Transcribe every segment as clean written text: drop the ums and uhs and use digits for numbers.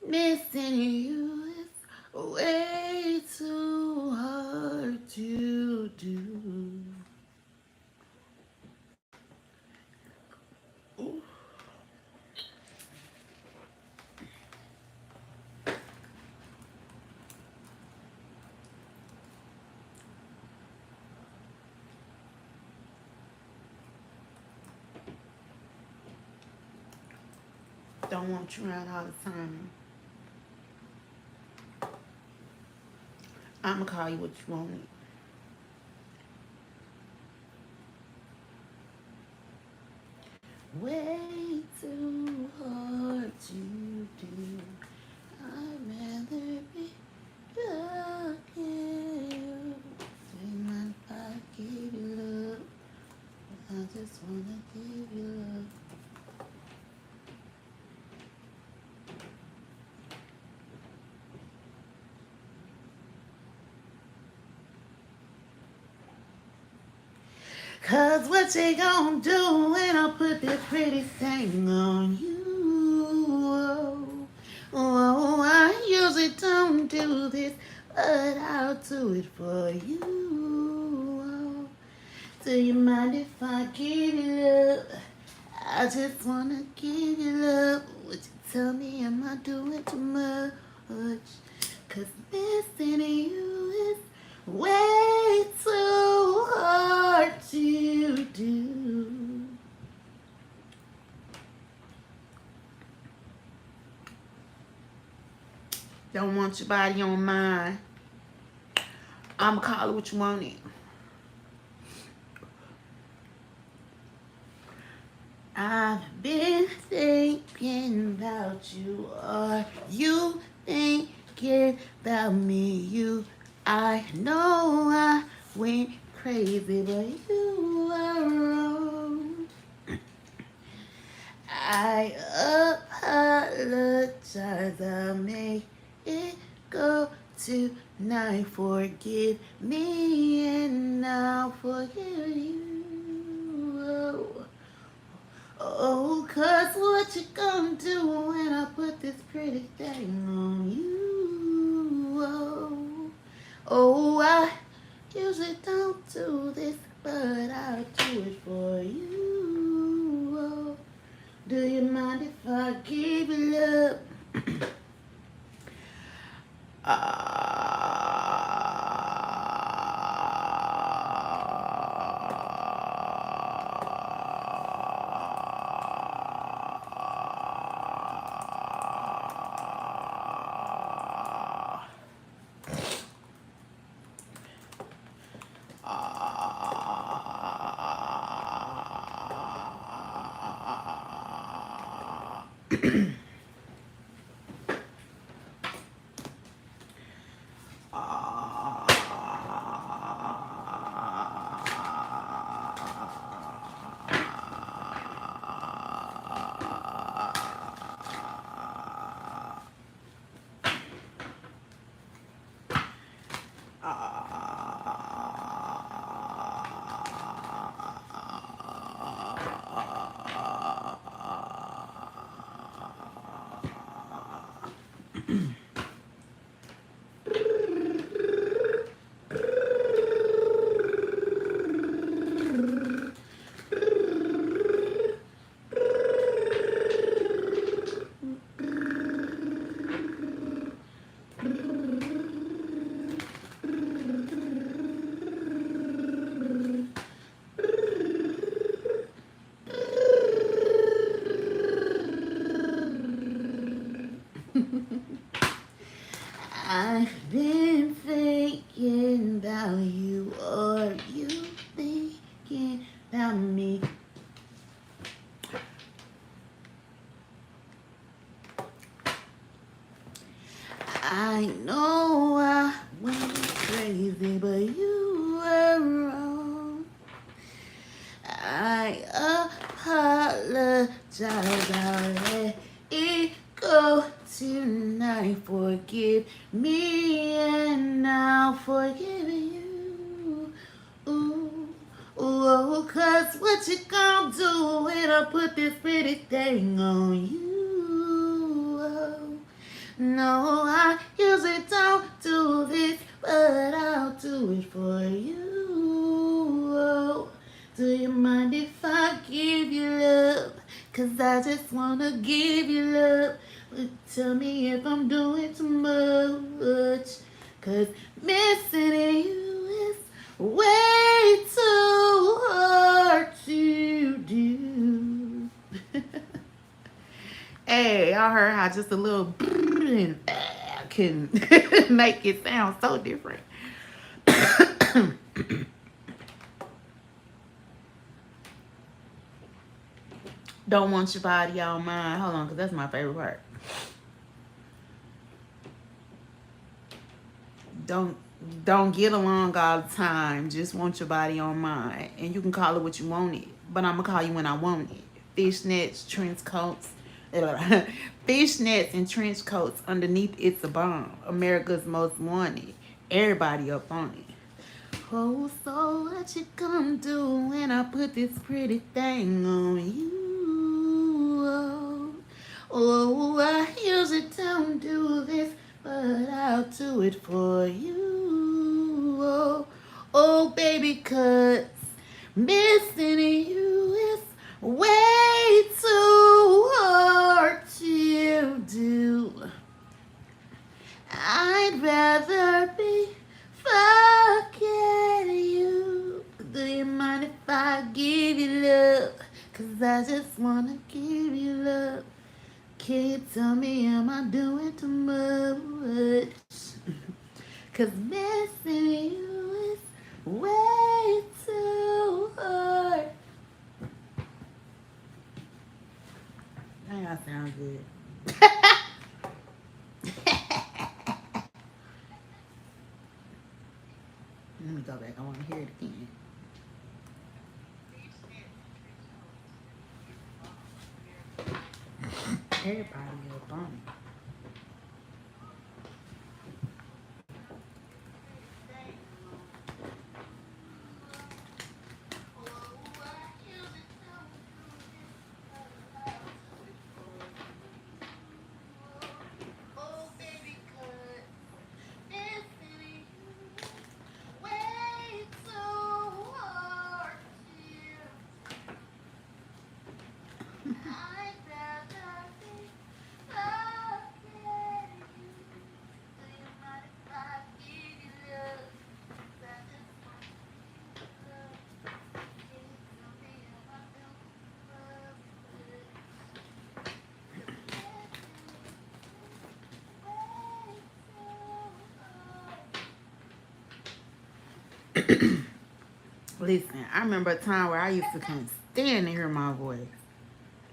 Missing you is way too hard to do. Ooh. Don't want you around all the time. I'ma call you what you want. Way too hard to do. I'd rather be talking. Do you mind if I give you love? I just wanna give you love. Cause what you gonna do when I put this pretty thing on you? Oh, I usually don't do this, but I'll do it for you. Oh, do you mind if I give you love? I just wanna give you love. Would you tell me am I doing too much? Cause missing you is way too hard to do. Don't want your body on mine. I'ma call it what you want it. I've been thinking about you. Are you thinking about me? I know I went crazy, but you are wrong. I apologize. I made it go tonight. Forgive me and I'll forgive you. Oh, cause what you gonna do when I put this pretty thing on you? Oh, I usually don't do this, but I'll do it for you. Oh, do you mind if I give you love? I've been thinking about you. Are you thinking about me? I know I went crazy, but you were wrong. I apologize. I'll let it go tonight. Forgive me and I'll forgive you. Ooh, ooh, cause what you gonna do when I put this pretty thing on you? No, I usually don't do this, but I'll do it for you. Oh, do you mind if I give you love? 'Cause I just wanna give you love. But tell me if I'm doing too much. 'Cause missing you is way too hard to do. Hey, y'all heard how just a little can make it sound so different. Don't want your body on mine. Hold on, because that's my favorite part. Don't get along all the time. Just want your body on mine. And you can call it what you want it. But I'm going to call you when I want it. Fishnets, trench coats. Fishnets and trench coats. Underneath, it's a bomb. America's most wanted. Everybody up on it. Oh, so what you gonna do when I put this pretty thing on you? Oh, I usually don't do this, but I'll do it for you. Oh, baby, 'cause missing you is way too hard to do. I'd rather be fucking you. Do you mind if I give you love? 'Cause I just wanna give you love. Can you tell me, am I doing too much? 'Cause missing you is way too hard. That sounds good. Let me go back. I want to hear it again. Everybody up on it. Listen, I remember a time where I used to can't stand to hear my voice.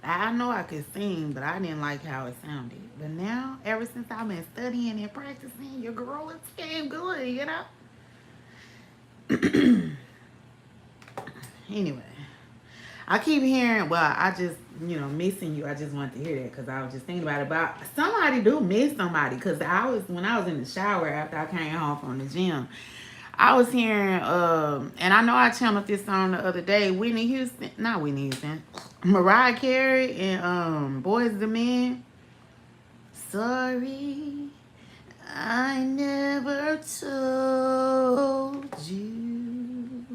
I know I could sing, but I didn't like how it sounded. But now, ever since I've been studying and practicing, your girl is getting good, you know? Anyway, I keep hearing, well, I just, missing you. I just wanted to hear that because I was just thinking about it. But somebody do miss somebody because when I was in the shower after I came home from the gym, I was hearing, and I know I channeled this song the other day, Mariah Carey and Boys the Men. Sorry, I never told you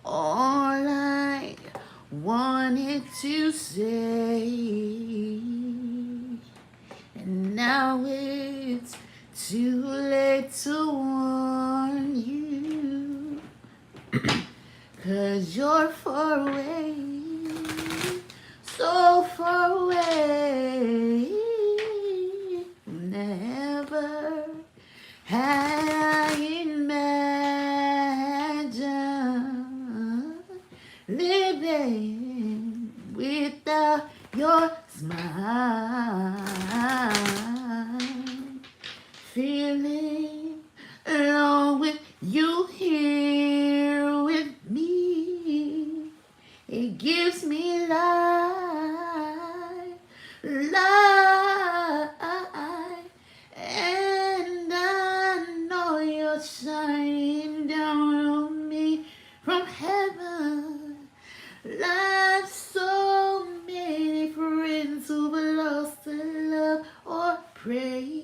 all I wanted to say, and now it's too late to warn you, 'cause you're far away, so far away. Never had I imagined living without your smile, feeling alone with you here with me. It gives me life, life. pray.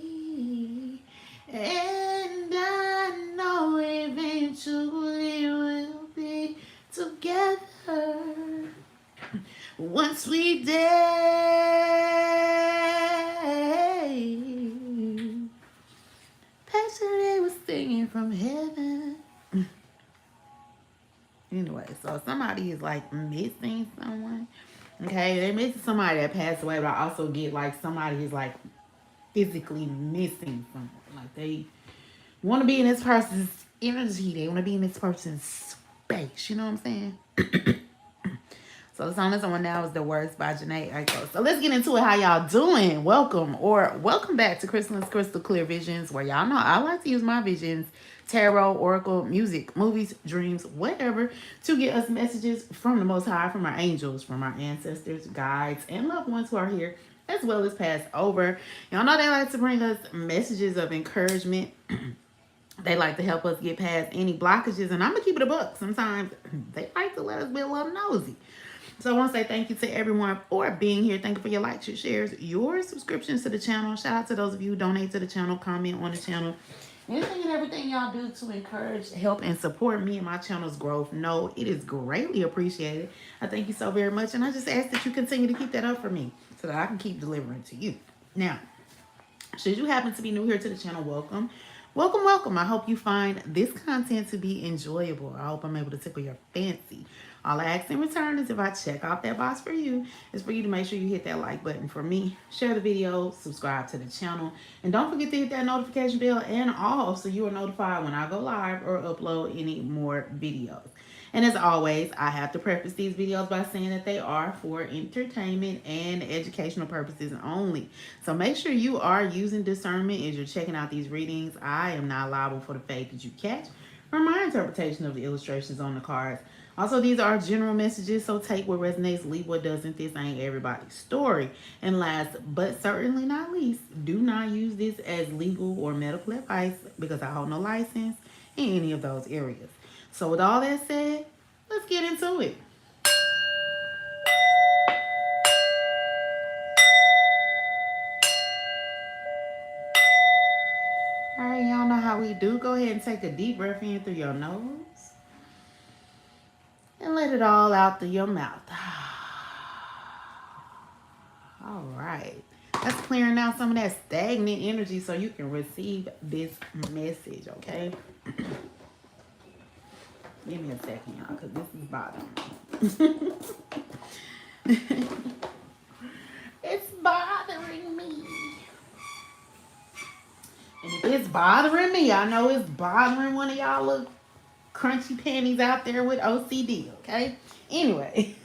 And I know eventually we'll be together once we die. Patiently was singing from heaven. Anyway, so somebody is like missing someone. Okay, they missing somebody that passed away, but I also get like somebody is like physically missing someone. Like they want to be in this person's energy. They want to be in this person's space. You know what I'm saying? So the song that's on now is The Words by Janae Echo. So let's get into it. How y'all doing? Welcome back to Crystal's Crystal Clear Visions, where y'all know I like to use my visions, tarot, oracle, music, movies, dreams, whatever, to get us messages from the Most High, from our angels, from our ancestors, guides, and loved ones who are here, as well as passed over. Y'all know they like to bring us messages of encouragement. They like to help us get past any blockages, and I'm gonna keep it a buck. Sometimes they like to let us be a little nosy. So I want to say thank you to everyone for being here. Thank you for your likes, your shares, your subscriptions to the channel. Shout out to those of you who donate to the channel, comment on the channel. Anything and everything y'all do to encourage, help, and support me and my channel's growth. No, it is greatly appreciated. I thank you so very much. And I just ask that you continue to keep that up for me so that I can keep delivering to you. Now, should you happen to be new here to the channel, welcome. Welcome, welcome. I hope you find this content to be enjoyable. I hope I'm able to tickle your fancy. All I ask in return is if I check out that box for you, is for you to make sure you hit that like button for me, share the video, subscribe to the channel, and don't forget to hit that notification bell and all so you are notified when I go live or upload any more videos. And as always, I have to preface these videos by saying that they are for entertainment and educational purposes only. So make sure you are using discernment as you're checking out these readings. I am not liable for the fate that you catch from my interpretation of the illustrations on the cards. Also, these are general messages, so take what resonates, leave what doesn't. This ain't everybody's story. And last but certainly not least, do not use this as legal or medical advice because I hold no license in any of those areas. So with all that said, let's get into it. All right, y'all know how we do. Go ahead and take a deep breath in through your nose and let it all out through your mouth. All right. That's clearing out some of that stagnant energy so you can receive this message, okay? Give me a second, y'all, because this is bothering me. It's bothering me. And if it's bothering me, I know it's bothering one of y'all little crunchy panties out there with OCD, okay? Anyway.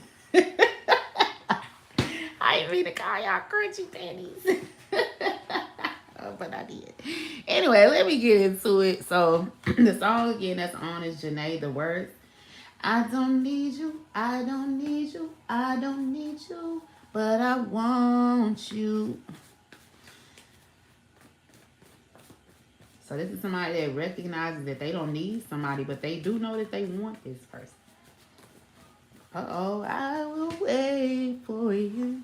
I didn't mean to call y'all crunchy panties. Oh, but I did. Anyway, let me get into it. So, the song again that's on is Janae, The Words. I don't need you, I don't need you, I don't need you, but I want you. So this is somebody that recognizes that they don't need somebody, but they do know that they want this person. Uh-oh, I will wait for you.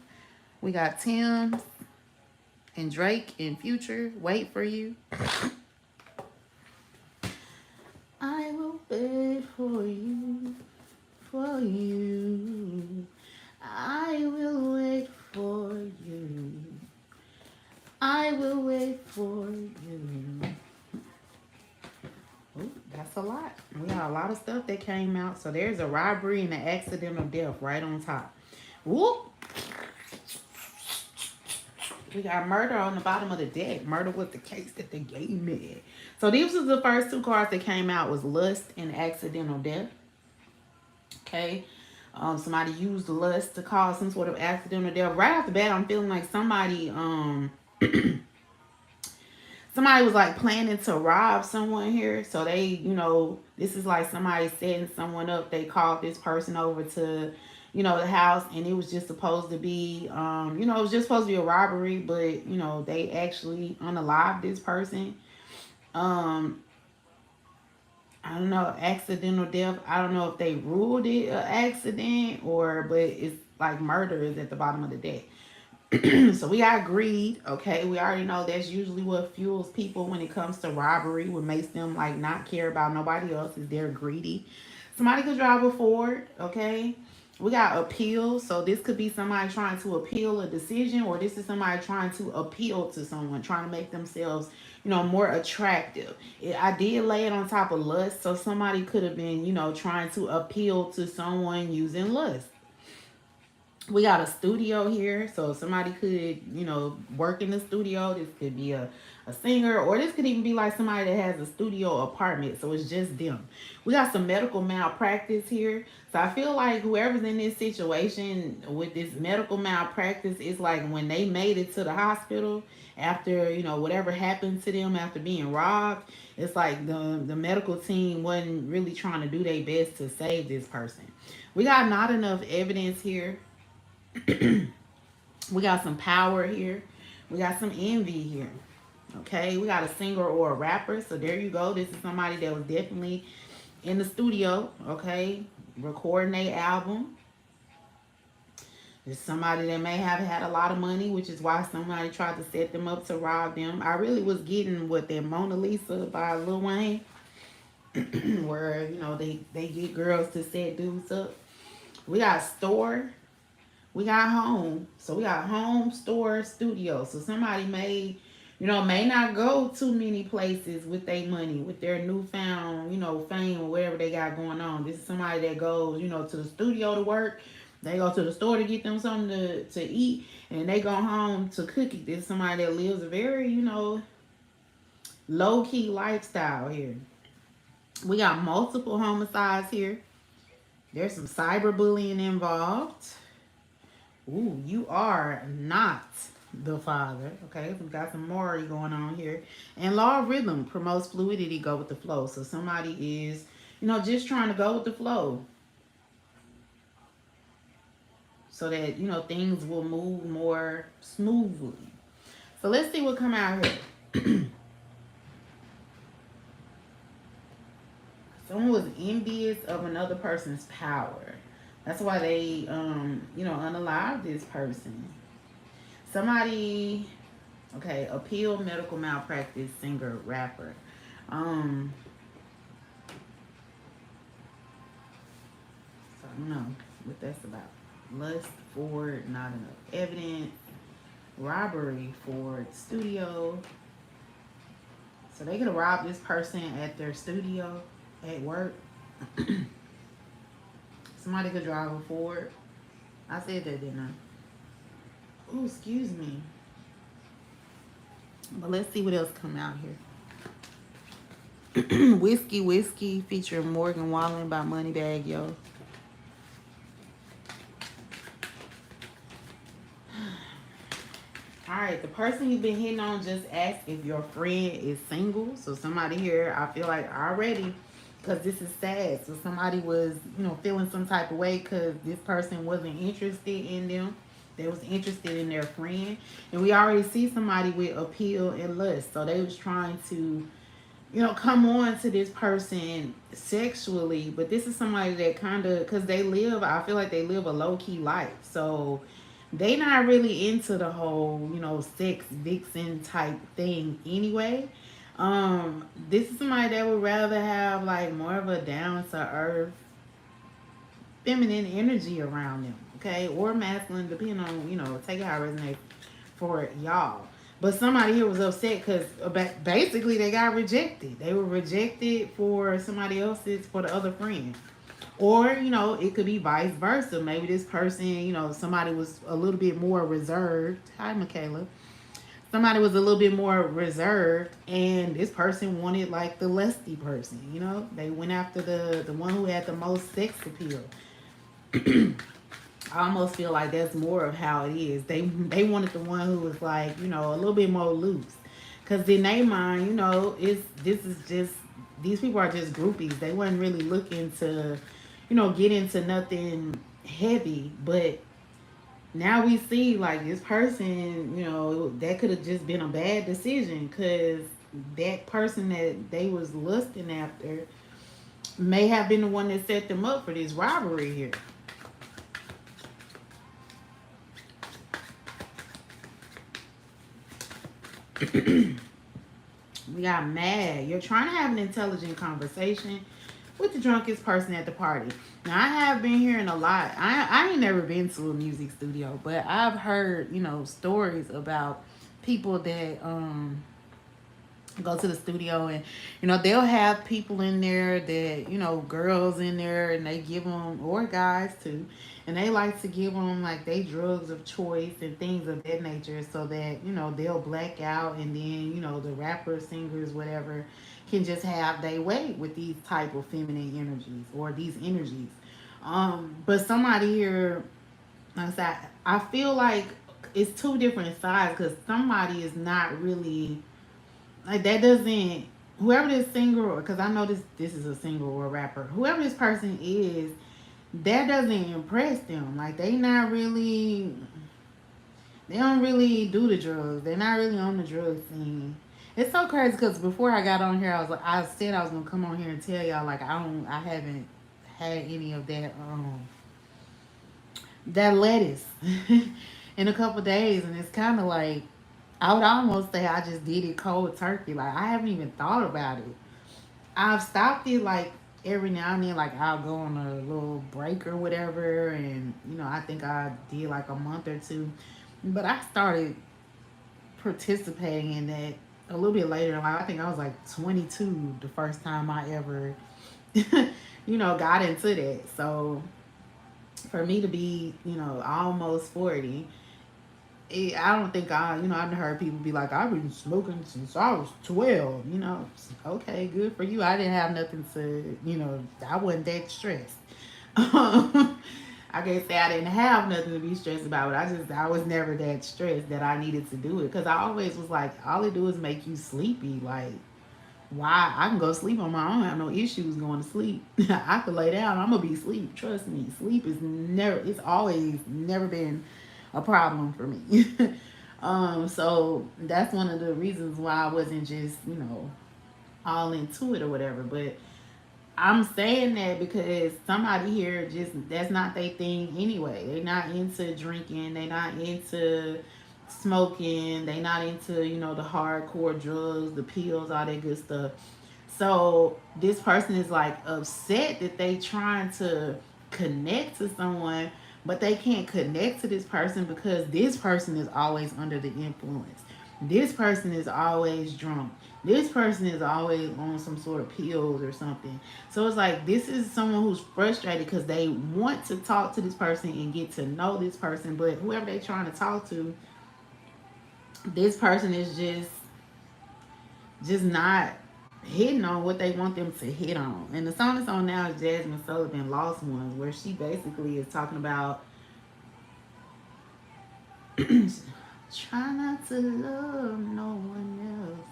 We got Tim and Drake in Future, Wait for You. I will wait for you, for you. I will wait for you. I will wait for you. Ooh, that's a lot. We got a lot of stuff that came out. So there's a robbery and an accidental death right on top. Whoop. We got murder on the bottom of the deck. Murder was the case that they gave me. So these was the first two cards that came out was lust and accidental death. Okay. Somebody used lust to cause some sort of accidental death. Right off the bat, I'm feeling like somebody somebody was like planning to rob someone here. So they, you know, this is like somebody setting someone up. They called this person over to, you know, the house, and it was just supposed to be, you know, it was just supposed to be a robbery, but, you know, they actually unalived this person. I don't know, accidental death. I don't know if they ruled it an accident but it's like murder is at the bottom of the deck. So we got greed, okay? We already know that's usually what fuels people when it comes to robbery, what makes them like not care about nobody else is they're greedy. Somebody could drive a Ford, okay? We got appeal, so this could be somebody trying to appeal a decision, or this is somebody trying to appeal to someone, trying to make themselves, more attractive. I did lay it on top of lust, so somebody could have been, trying to appeal to someone using lust. We got a studio here, so somebody could, work in the studio. This could be a singer, or this could even be like somebody that has a studio apartment, so it's just them. We got some medical malpractice here, so I feel like whoever's in this situation with this medical malpractice is like when they made it to the hospital after, whatever happened to them after being robbed. It's like the medical team wasn't really trying to do their best to save this person. We got not enough evidence here. We got some power here. We got some envy here. Okay, we got a singer or a rapper. So there you go. This is somebody that was definitely in the studio, okay, recording their album. There's somebody that may have had a lot of money, which is why somebody tried to set them up to rob them. I really was getting what that Mona Lisa by Lil Wayne, where, they get girls to set dudes up. We got store. We got home. So we got home, store, studio. So somebody may not go too many places with their money, with their newfound, fame or whatever they got going on. This is somebody that goes, to the studio to work. They go to the store to get them something to eat. And they go home to cook it. This is somebody that lives a very, low-key lifestyle here. We got multiple homicides here. There's some cyberbullying involved. Ooh, you are not the father. Okay, we got some Maury going on here. And law of rhythm promotes fluidity, go with the flow. So somebody is, just trying to go with the flow. So that, things will move more smoothly. So let's see what come out here. Someone was envious of another person's power. That's why they, unalive this person. Somebody, okay, appeal, medical malpractice, singer, rapper. So I don't know what that's about. Lust, Ford, not enough evidence. Robbery, Ford, studio. So they could have robbed this person at their studio, at work. Somebody could drive a Ford. I said that, didn't I? Oh, excuse me. But let's see what else come out here. Whiskey featuring Morgan Wallen by Moneybag Yo. Alright, the person you've been hitting on just asked if your friend is single. So somebody here, I feel like already, because this is sad. So somebody was, feeling some type of way because this person wasn't interested in them. They was interested in their friend. And we already see somebody with appeal and lust. So they was trying to, come on to this person sexually. But this is somebody that kind of, because I feel like they live a low-key life. So they not really into the whole, sex vixen type thing anyway. This is somebody that would rather have like more of a down to earth feminine energy around them, okay? Or masculine, depending on, take it how it resonates for y'all. But somebody here was upset because basically they got rejected. They were rejected for somebody else's, for the other friend. Or, it could be vice versa. Maybe this person, somebody was a little bit more reserved. Hi, Michaela. Somebody was a little bit more reserved, and this person wanted like the lusty person, They went after the one who had the most sex appeal. I almost feel like that's more of how it is. They wanted the one who was like, a little bit more loose. Because in their mind, these people are just groupies. They weren't really looking to, get into nothing heavy. But now we see like this person, that could have just been a bad decision, because that person that they was lusting after may have been the one that set them up for this robbery here. We got mad. You're trying to have an intelligent conversation with the drunkest person at the party. Now, I have been hearing a lot. I ain't never been to a music studio, but I've heard, stories about people that go to the studio, and they'll have people in there that girls in there, and they give them, or guys too, and they like to give them like they drugs of choice and things of that nature, so that they'll black out, and then the rappers, singers, whatever, can just have their way with these type of feminine energies or these energies. But somebody here, like I said, I feel like it's two different sides, because somebody is not really like that. Doesn't, whoever this singer, or because I know this is a singer or a rapper, whoever this person is, that doesn't impress them. Like they don't really do the drugs. They're not really on the drug scene. It's so crazy, because before I got on here, I said I was gonna come on here and tell y'all, like, I haven't had any of that lettuce in a couple days, and it's kind of like, I would almost say I just did it cold turkey. Like, I haven't even thought about it. I've stopped it like every now and then. Like, I'll go on a little break or whatever, and I think I did like a month or two. But I started participating in that a little bit later. Like, I think I was like 22 the first time I ever, got into that. So for me to be, almost 40, I don't think I've heard people be like, I've been smoking since I was 12. Okay, good for you. I didn't have nothing to, I wasn't that stressed. I can't say I didn't have nothing to be stressed about, but I was never that stressed that I needed to do it, because I always was like, all it do is make you sleepy. Like, why? I can go sleep on my own. I have no issues going to sleep. I could lay down. I'm gonna be asleep. Trust me. Sleep is never. It's always never been a problem for me. So that's one of the reasons why I wasn't just all into it or whatever. But I'm saying that because somebody here, just that's not their thing anyway. They're not into drinking. They're not into smoking. They're not into the hardcore drugs, the pills, all that good stuff. So this person is like upset that they trying to connect to someone, but they can't connect to this person because this person is always under the influence. This person is always drunk. This person is always on some sort of pills or something. So it's like, this is someone who's frustrated because they want to talk to this person and get to know this person, but whoever they're trying to talk to, this person is just not hitting on what they want them to hit on. And the song that's on now is Jasmine Sullivan, Lost Ones, where she basically is talking about try not to love no one else.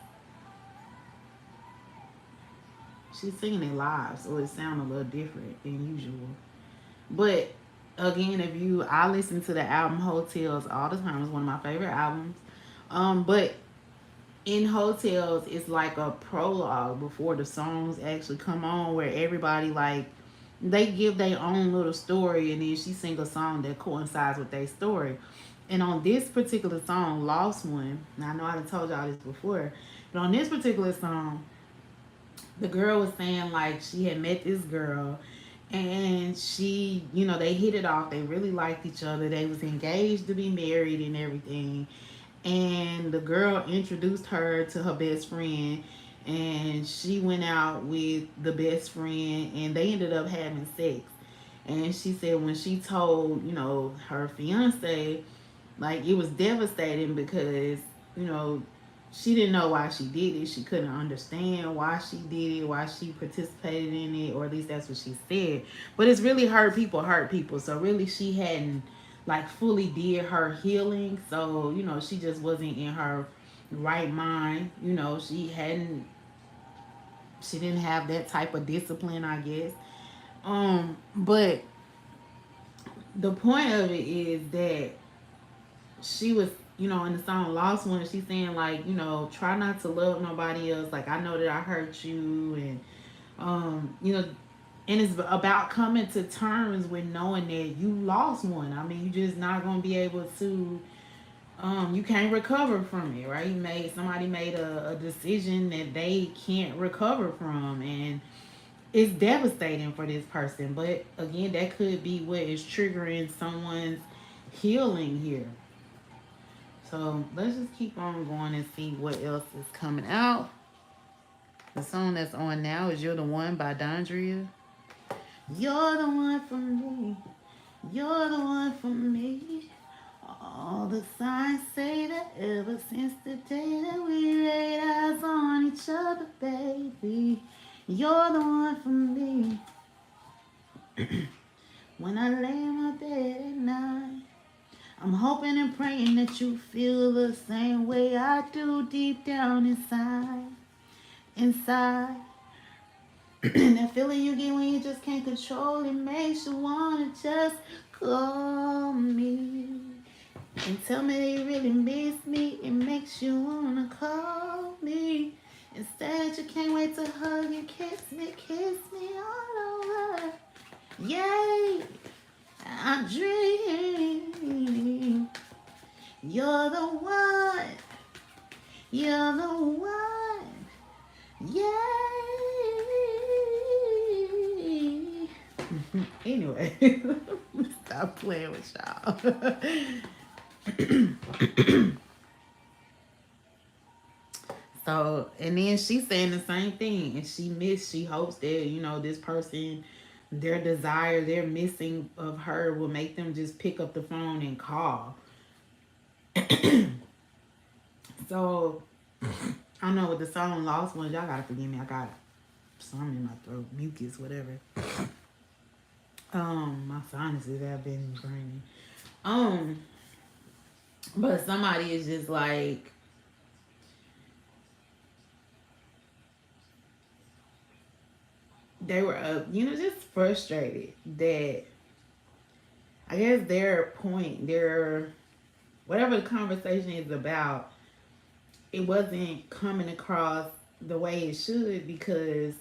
She's singing it live, so it sounds a little different than usual. But again, I listen to the album Hotels all the time. It's one of my favorite albums. But in Hotels, it's like a prologue before the songs actually come on, where everybody, like, they give their own little story, and then she sing a song that coincides with their story. And on this particular song, Lost One, and I know I done told y'all this before, but on this particular song, the girl was saying like she had met this girl, and she, they hit it off. They really liked each other. They was engaged to be married and everything. And the girl introduced her to her best friend, and she went out with the best friend, and they ended up having sex. And she said when she told, her fiance, like, it was devastating because, you know, she didn't know why she did it. She couldn't understand why she did it, why she participated in it, or at least that's what she said. But it's really hurt people. So really she hadn't like fully did her healing. So, she just wasn't in her right mind. She didn't have that type of discipline, I guess. But the point of it is that she was, in the song Lost One, she's saying like, try not to love nobody else. Like, I know that I hurt you, and and it's about coming to terms with knowing that you lost one. I mean, you're just not gonna be able to you can't recover from it, right? Somebody made a decision that they can't recover from, and it's devastating for this person. But again, that could be what is triggering someone's healing here. So let's just keep on going and see what else is coming out. The song that's on now is You're the One by Dondria. You're the one for me. You're the one for me. All the signs say that ever since the day that we laid eyes on each other, baby, you're the one for me. When I lay in my bed at night, I'm hoping and praying that you feel the same way I do deep down inside. Inside. That feeling you get when you just can't control it makes you wanna just call me and tell me that you really miss me. It makes you wanna call me. Instead, you can't wait to hug and kiss me all over. Yay, I dream. You're the one. You're the one. Yay. Anyway, stop playing with y'all. So, and then she's saying the same thing, and she hopes that, this person, their desire, their missing of her will make them just pick up the phone and call. So, I don't know, with the song Lost Ones, y'all gotta forgive me, I got something in my throat, mucus, whatever. My sinuses have been draining. But somebody is just like, they were, just frustrated that, I guess their point, whatever the conversation is about, it wasn't coming across the way it should, because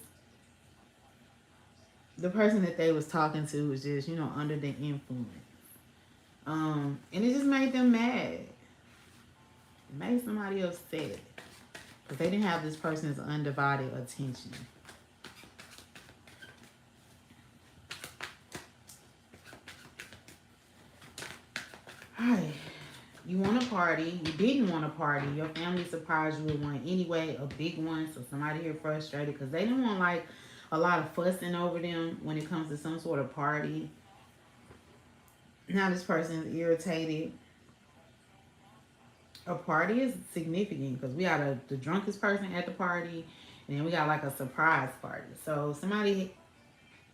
the person that they was talking to was just, under the influence. And it just made them mad. It made somebody upset. Because they didn't have this person's undivided attention. Alright. You want a party. You didn't want a party. Your family surprised you with one anyway, a big one. So somebody here frustrated because they didn't want like a lot of fussing over them when it comes to some sort of party. Now this person is irritated. A party is significant because we got the drunkest person at the party, and then we got like a surprise party. So somebody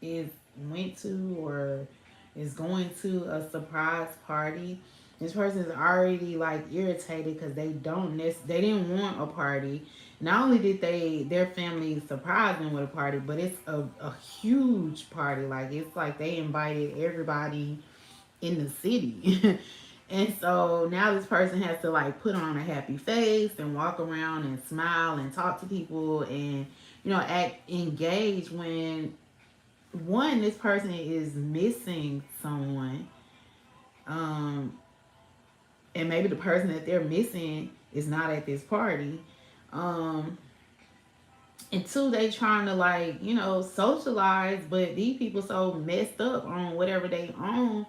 went to or is going to a surprise party. This person is already like irritated because they didn't want a party. Not only did their family surprise them with a party, but it's a huge party. Like it's like they invited everybody in the city. And so now this person has to like put on a happy face and walk around and smile and talk to people and, act engaged when one, this person is missing someone. And maybe the person that they're missing is not at this party. And two, they trying to like, socialize, but these people so messed up on whatever they own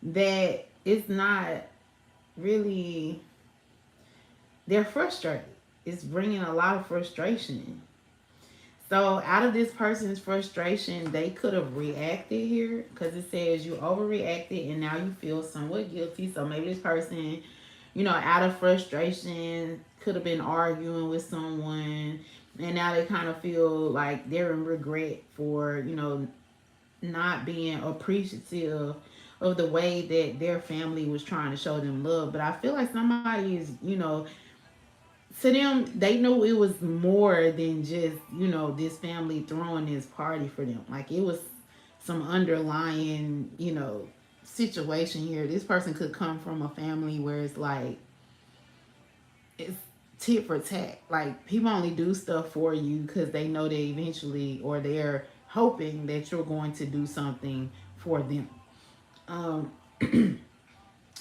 that it's not really, they're frustrated. It's bringing a lot of frustration. So out of this person's frustration, they could have reacted here because it says you overreacted and now you feel somewhat guilty. So maybe this person, out of frustration could have been arguing with someone and now they kind of feel like they're in regret for, not being appreciative of the way that their family was trying to show them love. But I feel like somebody is, to them, they knew it was more than just, this family throwing this party for them. Like it was some underlying, situation here. This person could come from a family where it's like, it's tit for tat. Like people only do stuff for you because they know they eventually, or they're hoping that you're going to do something for them.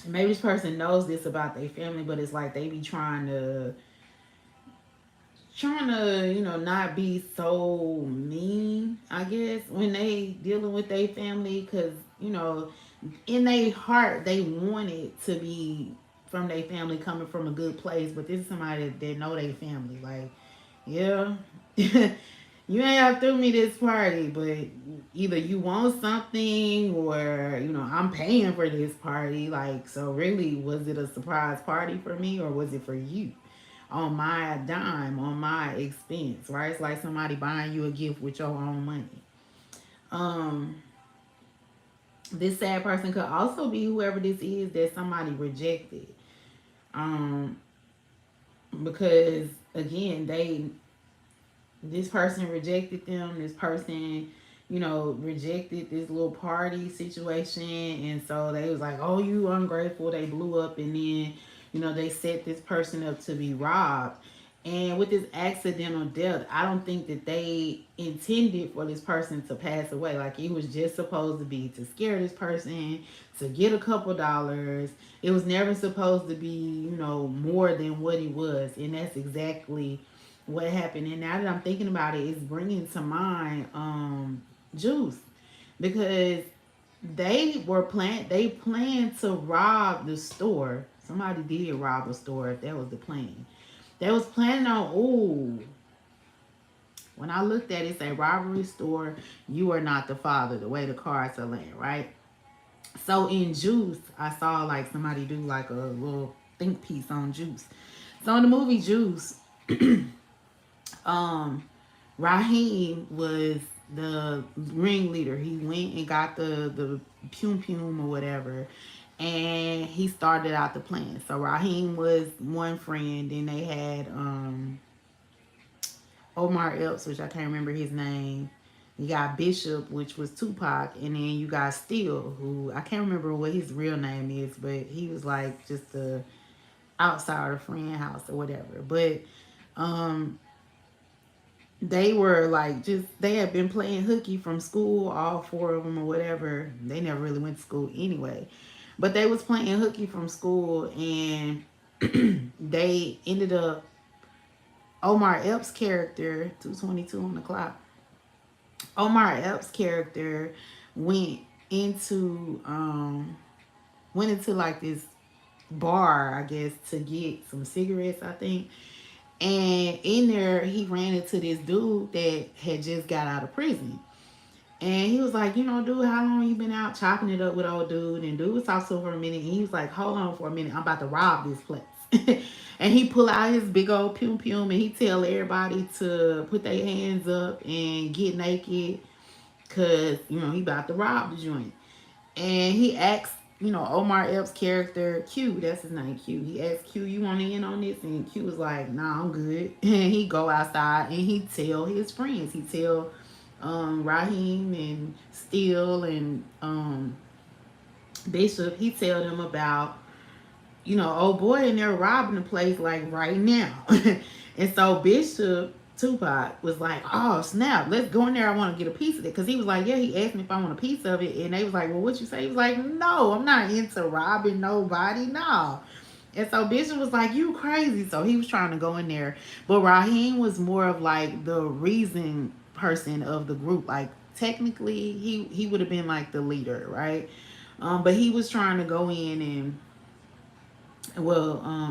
maybe this person knows this about their family, but it's like they be trying to not be so mean, I guess, when they dealing with their family, because in their heart they want it to be from their family, coming from a good place, but this is somebody that know their family, like, yeah. You ain't have threw me this party, but either you want something, or I'm paying for this party. Like, so really, was it a surprise party for me, or was it for you, on my dime, on my expense? Right? It's like somebody buying you a gift with your own money. um this sad person could also be whoever this is that somebody rejected. um because again, this person rejected them. This person, rejected this little party situation. And so they was like, oh, you ungrateful. They blew up, and then, they set this person up to be robbed. And with this accidental death, I don't think that they intended for this person to pass away. Like, it was just supposed to be to scare this person, to get a couple dollars. It was never supposed to be, more than what it was. And that's exactly what happened. And now that I'm thinking about it, it's bringing to mind Juice, because they planned to rob the store. Somebody did rob a store, if that was the plan. They was planning on, ooh, when I looked at it, say robbery store, you are not the father, the way the cards are laying, right? So in Juice, I saw like somebody do like a little think piece on Juice. So in the movie Juice, um Raheem was the ringleader. He went and got the pum pum or whatever, and he started out the plan. So Raheem was one friend, then they had Omar Epps, which I can't remember his name. You got Bishop, which was Tupac, and then you got Steele, who I can't remember what his real name is, but he was like just a outsider friend house or whatever. But um they were like, just they had been playing hooky from school, all four of them or whatever. They never really went to school anyway, but they was playing hooky from school, and they ended up, Omar Epps' character, 2:22 on the clock, Omar Epps' character went into went into like this bar, I guess, to get some cigarettes, I think. And in there, he ran into this dude that had just got out of prison. And he was like, dude, how long you been out chopping it up with old dude? And dude was talking to him for a minute. And he was like, hold on for a minute. I'm about to rob this place. And he pull out his big old pum pum, and he tell everybody to put their hands up and get naked, because, he about to rob the joint. And he asked, Omar Epps' character, Q, that's his name, Q. He asked Q, you want in on this? And Q was like, nah, I'm good. And he go outside and he tell his friends. He tell Raheem and Steele and Bishop. He tell them about, old boy in there robbing the place like right now. And so Bishop Tupac was like, oh snap, let's go in there. I want to get a piece of it. Because he was like, yeah, he asked me if I want a piece of it. And they was like, well, what you say? He was like, no, I'm not into robbing nobody. No. And so Bishop was like, you crazy. So he was trying to go in there. But Raheem was more of like the reason person of the group. Like, technically, he would have been like the leader, right? But he was trying to go in and,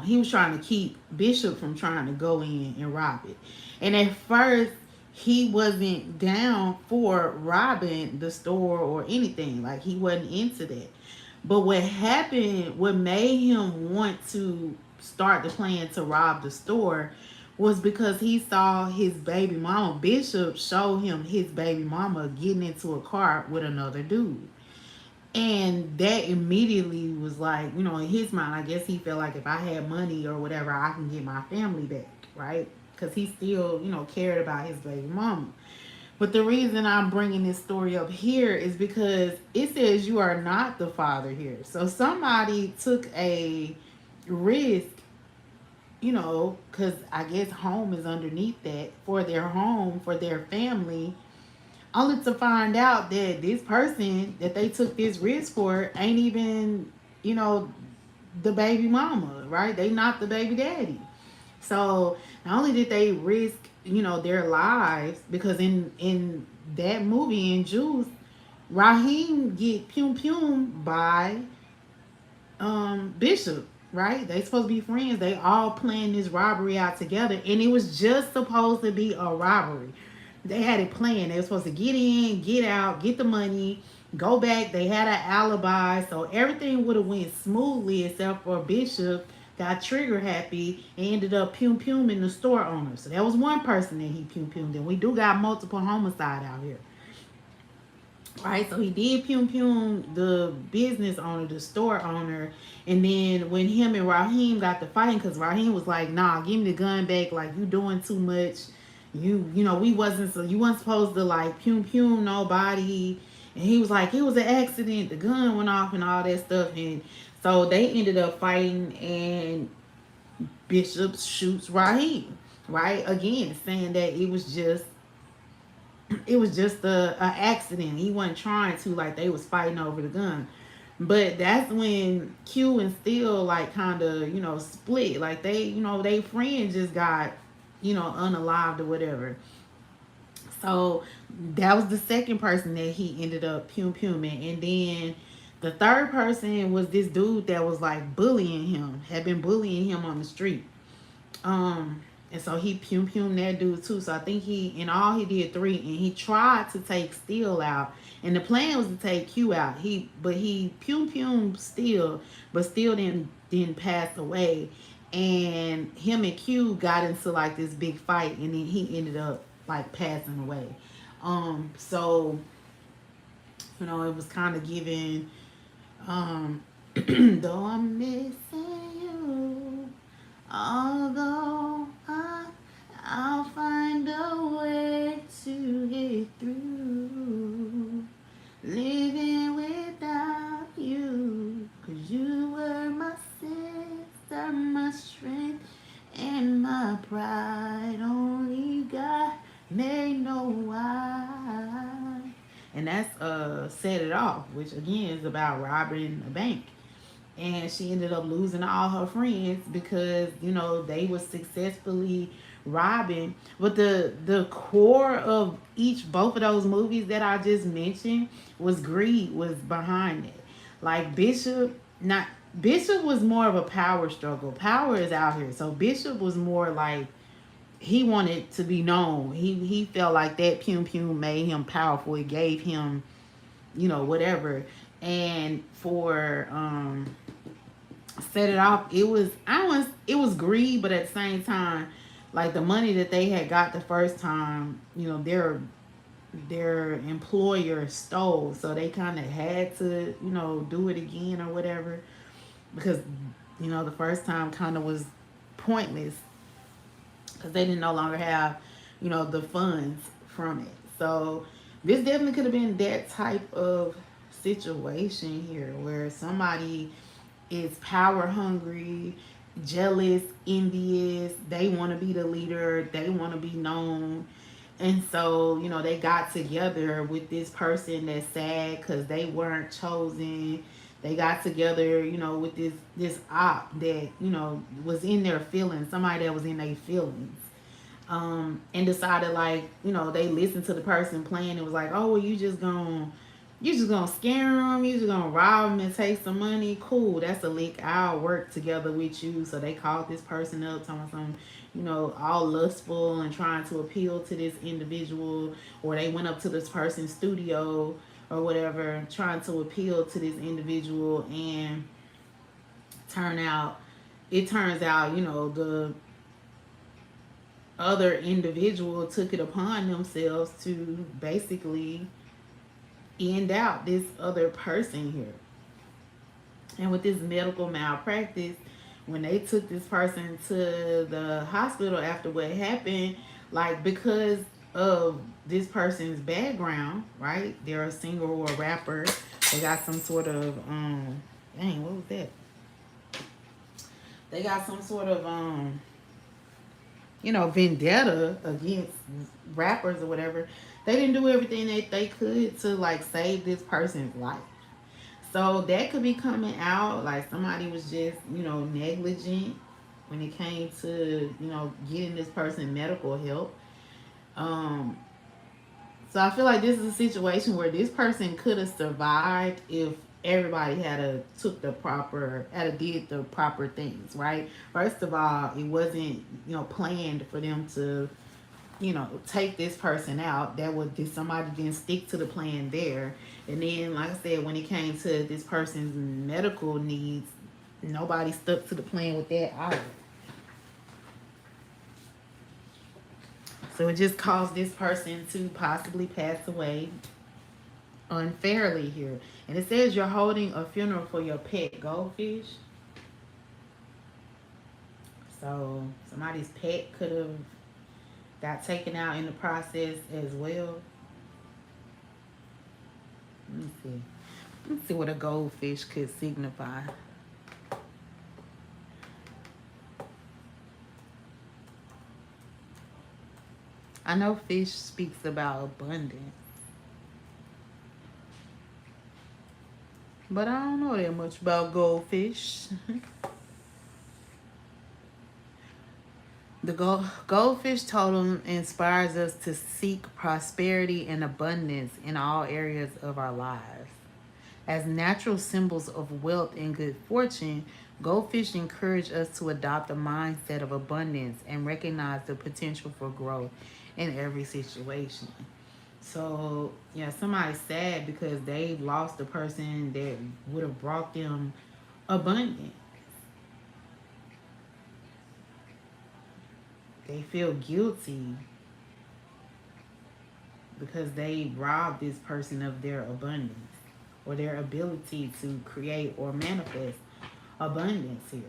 he was trying to keep Bishop from trying to go in and rob it. And at first, he wasn't down for robbing the store or anything. Like, he wasn't into that. But what happened, what made him want to start the plan to rob the store, was because he saw his baby mama. Bishop showed him his baby mama getting into a car with another dude. And that immediately was like, in his mind, I guess he felt like if I had money or whatever, I can get my family back, right? Because he still, cared about his baby mama. But the reason I'm bringing this story up here is because it says you are not the father here. So somebody took a risk, because I guess home is underneath that, for their home, for their family, only to find out that this person that they took this risk for ain't even, the baby mama, right? They not the baby daddy. So not only did they risk, their lives, because in that movie in Juice, Raheem get pum pum by Bishop, right? They supposed to be friends. They all planned this robbery out together, and it was just supposed to be a robbery. They had it planned. They were supposed to get in, get out, get the money, go back. They had an alibi, so everything would have went smoothly except for Bishop got trigger happy and ended up pum pum in the store owner. So that was one person that he pum pumed. And we do got multiple homicide out here. Right, so he did pum pum the business owner, the store owner, and then when him and Raheem got to fighting, because Raheem was like, "Nah, give me the gun back. Like, you doing too much. We wasn't, so you weren't supposed to like pum pum nobody." And he was like, "It was an accident. The gun went off and all that stuff." And so they ended up fighting, and Bishop shoots Raheem. Right, again saying that it was just a accident. He wasn't trying to, like, they was fighting over the gun. But that's when Q and Steel like kind of split. Like they friend just got unalived or whatever. So that was the second person that he ended up pum puming, and then the third person was this dude that was like bullying him, had been bullying him on the street. And so he pum pum that dude too. So I think in all he did three, and he tried to take Steel out. And the plan was to take Q out. He pum pum Steel, but Steel didn't pass away. And him and Q got into like this big fight, and then he ended up like passing away. So it was kind of giving though I'm missing you, although I'll find a way to get through living without you, 'cause you were my sister, my strength, and my pride. Only God may know why. And that's Set It Off, which again is about robbing a bank. And she ended up losing all her friends because they were successfully robbing. But the core of both of those movies that I just mentioned was greed was behind it. Like Bishop was more of a power struggle. Power is out here. So Bishop was more like he wanted to be known. He felt like that pum pum made him powerful. It gave him whatever. And for Set It Off, it was greed, but at the same time, like the money that they had got the first time, their employer stole, so they kind of had to do it again or whatever, because the first time kind of was pointless because they didn't no longer have the funds from it. So this definitely could have been that type of situation here where somebody is power hungry, jealous, envious. They want to be the leader. They want to be known. And so, they got together with this person that's sad because they weren't chosen. They got together, with this op that, was in their feelings, somebody that was in their feelings. And decided like, they listened to the person playing and was like, oh, well, you just gonna scare them, you just gonna rob them and take some money. Cool, that's a lick. I'll work together with you. So they called this person up, talking some, all lustful and trying to appeal to this individual, or they went up to this person's studio or whatever, trying to appeal to this individual, and it turns out, the other individual took it upon themselves to basically end out this other person here. And with this medical malpractice, when they took this person to the hospital after what happened, like because of this person's background, right? They're a singer or a rapper. They got some sort of dang, what was that? They got some sort of vendetta against rappers or whatever. They didn't do everything that they could to like save this person's life. So that could be coming out like somebody was just, you know, negligent when it came to, you know, getting this person medical help. Um, so I feel like this is a situation where this person could have survived if everybody had a took the proper had a did the proper things, right? First of all, it wasn't, you know, planned for them to, you know, take this person out. That was did somebody didn't stick to the plan there. And then, like I said, when it came to this person's medical needs, nobody stuck to the plan with that either. So it just caused this person to possibly pass away unfairly here. And it says you're holding a funeral for your pet goldfish. So somebody's pet could have got taken out in the process as well. Let me see. Let's see what a goldfish could signify. I know fish speaks about abundance, but I don't know that much about goldfish. The goldfish totem inspires us to seek prosperity and abundance in all areas of our lives. As natural symbols of wealth and good fortune, goldfish encourage us to adopt a mindset of abundance and recognize the potential for growth in every situation. So, yeah, somebody's sad because they lost the person that would have brought them abundance. They feel guilty because they robbed this person of their abundance or their ability to create or manifest abundance here.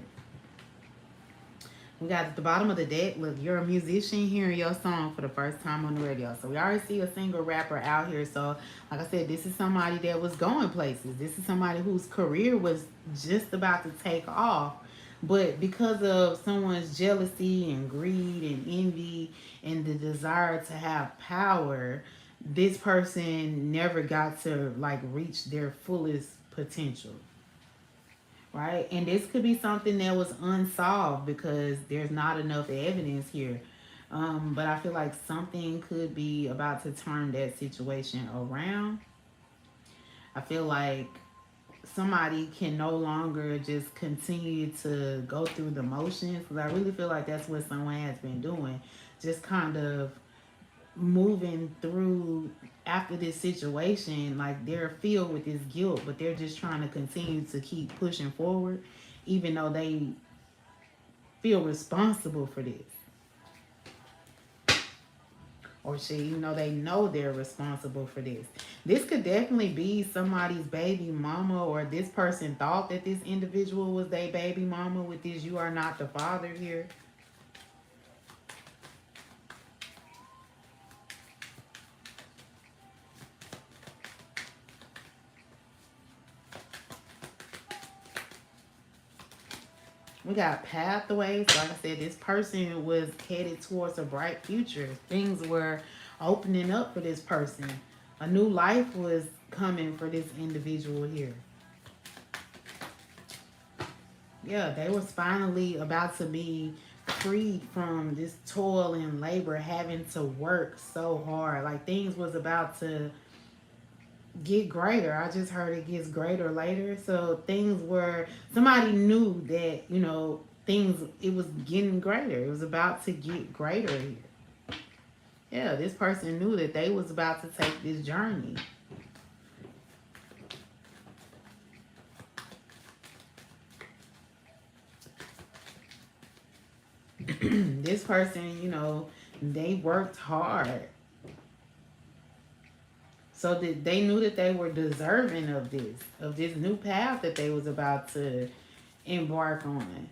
We got at the bottom of the deck, look, you're a musician hearing your song for the first time on the radio. So we already see a single rapper out here. So like I said, this is somebody that was going places. This is somebody whose career was just about to take off. But because of someone's jealousy and greed and envy and the desire to have power, this person never got to like reach their fullest potential. Right? And this could be something that was unsolved because there's not enough evidence here. But I feel like something could be about to turn that situation around. I feel like somebody can no longer just continue to go through the motions, because I really feel like that's what someone has been doing. Just kind of moving through after this situation, like they're filled with this guilt, but they're just trying to continue to keep pushing forward even though they feel responsible for this, or shit, even though they know they're responsible for this. This could definitely be somebody's baby mama, or this person thought that this individual was their baby mama with this "you are not the father" here. We got pathways. Like I said, this person was headed towards a bright future. Things were opening up for this person. A new life was coming for this individual here. Yeah, they was finally about to be freed from this toil and labor, having to work so hard. Like things was about to get greater. I just heard it gets greater later. So things were, somebody knew that, you know, things, it was getting greater. It was about to get greater here. Yeah, this person knew that they was about to take this journey. This person, you know, they worked hard. So that they knew that they were deserving of this new path that they was about to embark on.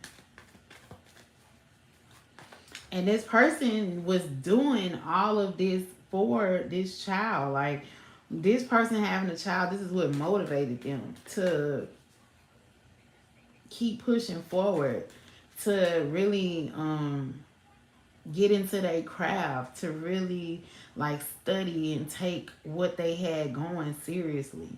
And this person was doing all of this for this child. Like this person having a child, this is what motivated them to keep pushing forward, to really get into their craft, to really like study and take what they had going seriously.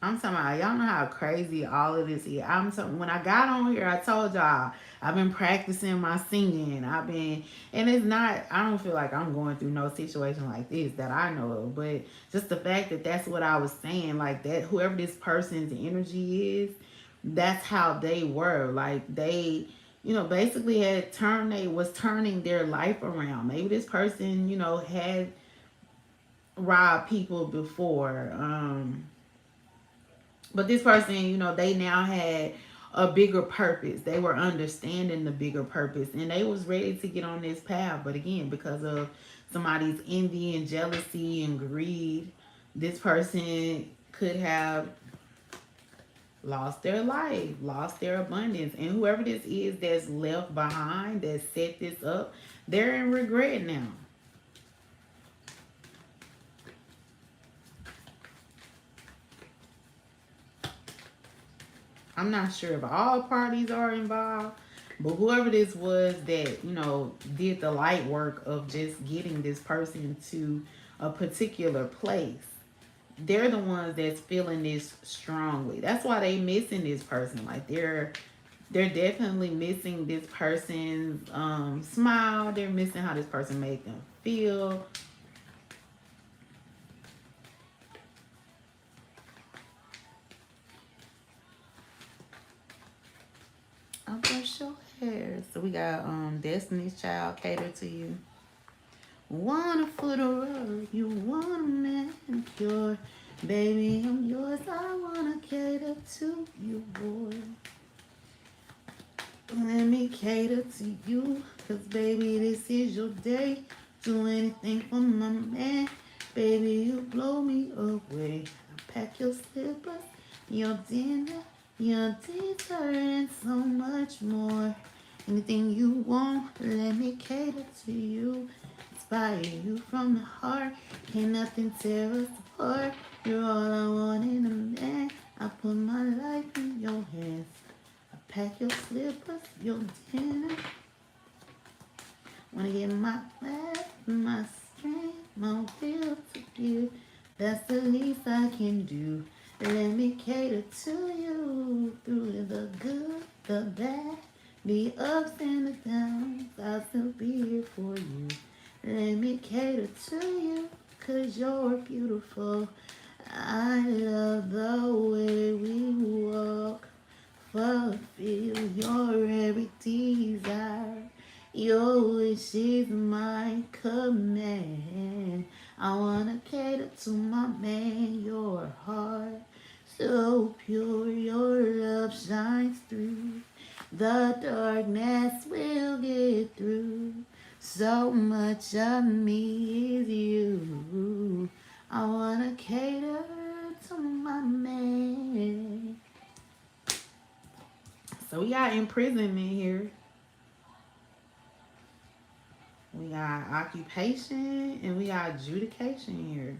I'm talking about, y'all know how crazy all of this is. When I got on here, I told y'all I've been practicing my singing. And it's not, I don't feel like I'm going through no situation like this that I know of, but just the fact that that's what I was saying, like that, whoever this person's energy is, that's how they were. Like they, basically was turning their life around. Maybe this person, had robbed people before. But this person, they now had a bigger purpose. They were understanding the bigger purpose and they was ready to get on this path. But again, because of somebody's envy and jealousy and greed, this person could have lost their life, lost their abundance. And whoever this is that's left behind, that set this up, they're in regret now. I'm not sure if all parties are involved, but whoever this was that, did the light work of just getting this person to a particular place, they're the ones that's feeling this strongly. That's why they missing this person. Like they're definitely missing this person's smile. They're missing how this person made them feel. I'll brush your hair. So we got Destiny's Child, Cater to You. Want a foot rub, you want a manicure. Baby, I'm yours, I wanna cater to you, boy. Let me cater to you, cause baby, this is your day. Do anything for my man. Baby, you blow me away. Pack your slippers, your dinner, your dessert, and so much more. Anything you want, let me cater to you. Inspire you from the heart. Can't nothing tear us apart. You're all I want in a man. I put my life in your hands. I pack your slippers, your dinner. Wanna get my breath, my strength, my will to give. That's the least I can do. Let me cater to you through the good, the bad, the ups and the downs. I'll still be here for you. Let me cater to you, cause you're beautiful. I love the way we walk. Fulfill your every desire. Your wish is my command. I wanna cater to my man, your heart. So pure, your love shines through. The darkness will get through. So much of me is you. I wanna cater to my man. So we got imprisonment here. We got occupation and we got adjudication here.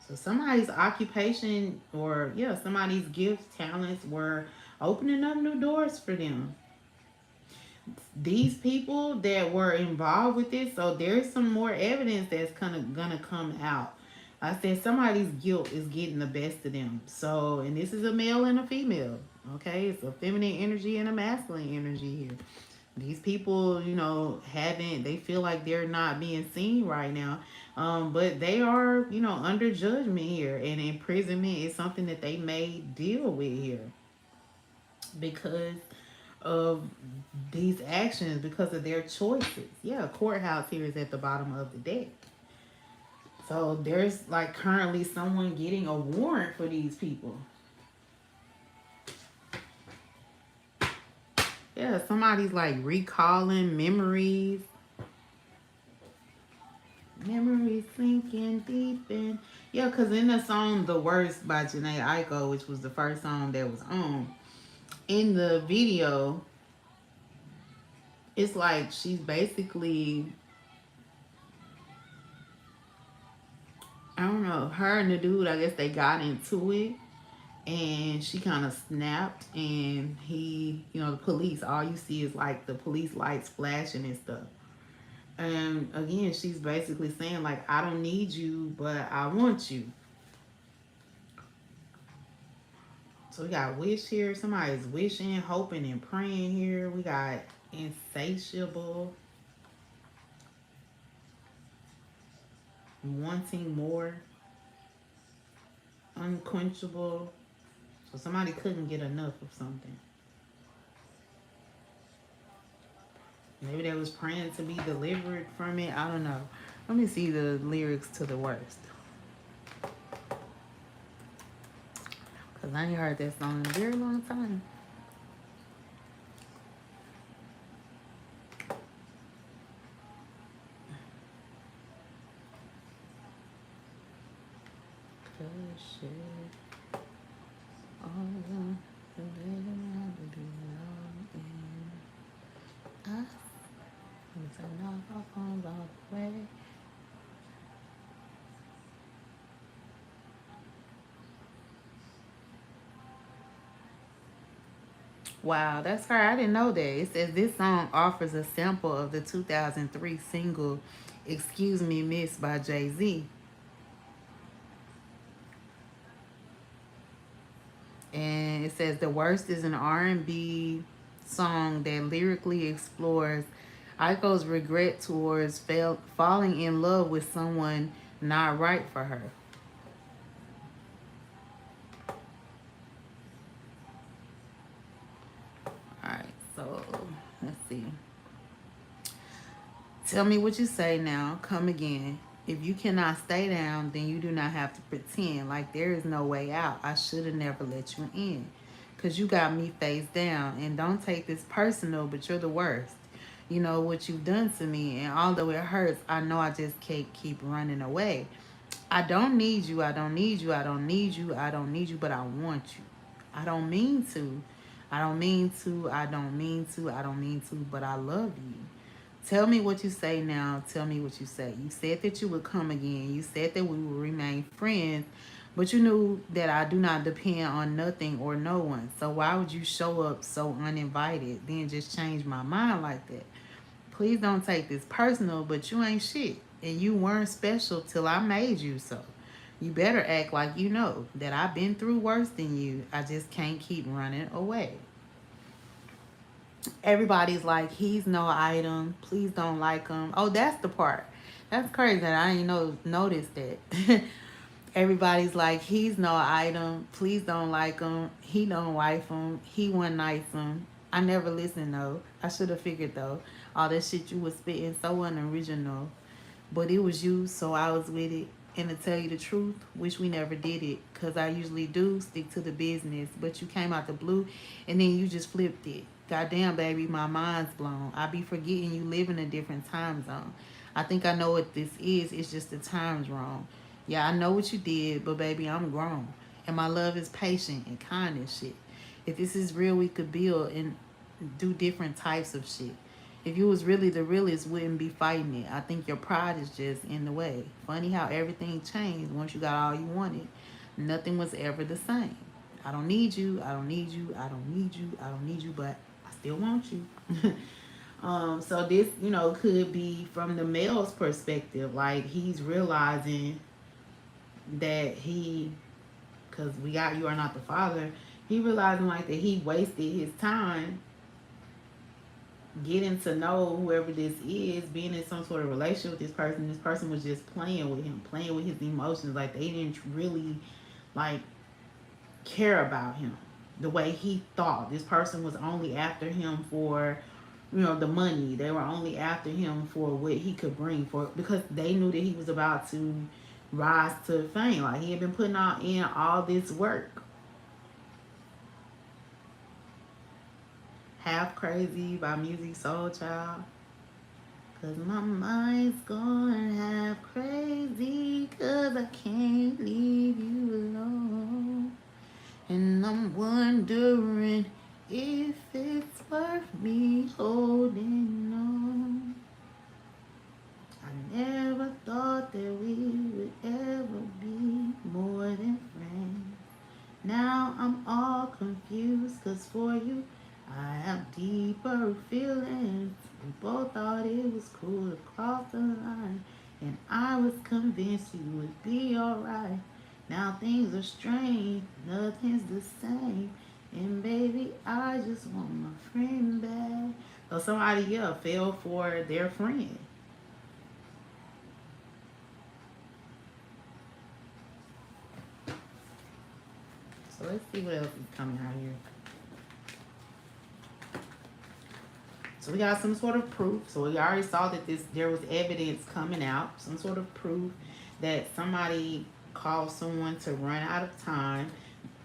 So somebody's occupation or somebody's gifts, talents were opening up new doors for them. These people that were involved with this, so there's some more evidence that's gonna come out. I said somebody's guilt is getting the best of them. So, and this is a male and a female. Okay, it's a feminine energy and a masculine energy here. These people, they feel like they're not being seen right now. But they are, under judgment here. And imprisonment is something that they may deal with here because of these actions, because of their choices. Yeah, courthouse here is at the bottom of the deck. So there's like currently someone getting a warrant for these people. Yeah, somebody's like recalling memories. Memories sinking deep in. Yeah, because in the song The Worst by Janae Aiko, which was the first song that was on, in the video, it's like she's basically, I don't know, her and the dude, I guess they got into it. And she kind of snapped, and he, the police, all you see is like the police lights flashing and stuff. And again, she's basically saying like, I don't need you, but I want you. So we got wish here. Somebody's wishing, hoping, and praying here. We got insatiable, wanting more, unquenchable. So somebody couldn't get enough of something. Maybe they was praying to be delivered from it. I don't know. Let me see the lyrics to the worst. Because I ain't heard that song in a very long time. Wow, that's her. I didn't know that. It says this song offers a sample of the 2003 single Excuse Me Miss by Jay-Z. And it says the worst is an R&B song that lyrically explores Aiko's regret towards falling in love with someone not right for her. Alright, so let's see. Tell me what you say now. Come again. If you cannot stay down, then you do not have to pretend like there is no way out. I should have never let you in. Because you got me face down. And don't take this personal, but you're the worst. You know what you've done to me. And although it hurts, I know I just can't keep running away. I don't need you. I don't need you. I don't need you. I don't need you, but I want you. I don't mean to. I don't mean to. I don't mean to. I don't mean to, but I love you. Tell me what you say now. Tell me what you say. You said that you would come again. You said that we would remain friends, but you knew that I do not depend on nothing or no one. So why would you show up so uninvited, then just change my mind like that? Please don't take this personal, but you ain't shit. And you weren't special till I made you so. You better act like you know that I've been through worse than you. I just can't keep running away. Everybody's like, he's no item. Please don't like him. Oh, that's the part. That's crazy that I ain't noticed that. Everybody's like, he's no item. Please don't like him. He don't wife him. He one nice him. I never listened though. I should have figured though. All that shit you was spitting so unoriginal. But it was you, so I was with it. And to tell you the truth, wish we never did it. Because I usually do stick to the business. But you came out the blue and then you just flipped it. Goddamn, baby, my mind's blown. I be forgetting you live in a different time zone. I think I know what this is. It's just the time's wrong. Yeah, I know what you did, but baby, I'm grown. And my love is patient and kind and shit. If this is real, we could build and do different types of shit. If you was really the realest, wouldn't be fighting it. I think your pride is just in the way. Funny how everything changed once you got all you wanted. Nothing was ever the same. I don't need you. I don't need you. I don't need you. I don't need you, but I still want you. So this, could be from the male's perspective. Like he's realizing that because we got You Are Not the Father. He realizing like that he wasted his time getting to know whoever this is, being in some sort of relationship with this person. This person was just playing with him, playing with his emotions. Like they didn't really like care about him the way he thought. This person was only after him for the money. They were only after him for what he could bring, for because they knew that he was about to rise to fame. Like he had been putting in all this work. Half Crazy by Music Soul Child. Cause my mind's going half crazy, cause I can't leave you alone. And I'm wondering if it's worth me holding on. I never thought that we would ever be more than friends. Now I'm all confused, cause for you I have deeper feelings. We both thought it was cool to cross the line, and I was convinced you would be alright. Now things are strange, nothing's the same. And baby, I just want my friend back. So somebody, yeah, fell for their friend. So let's see what else is coming out here. So we got some sort of proof. So we already saw that there was evidence coming out, some sort of proof that somebody caused someone to run out of time,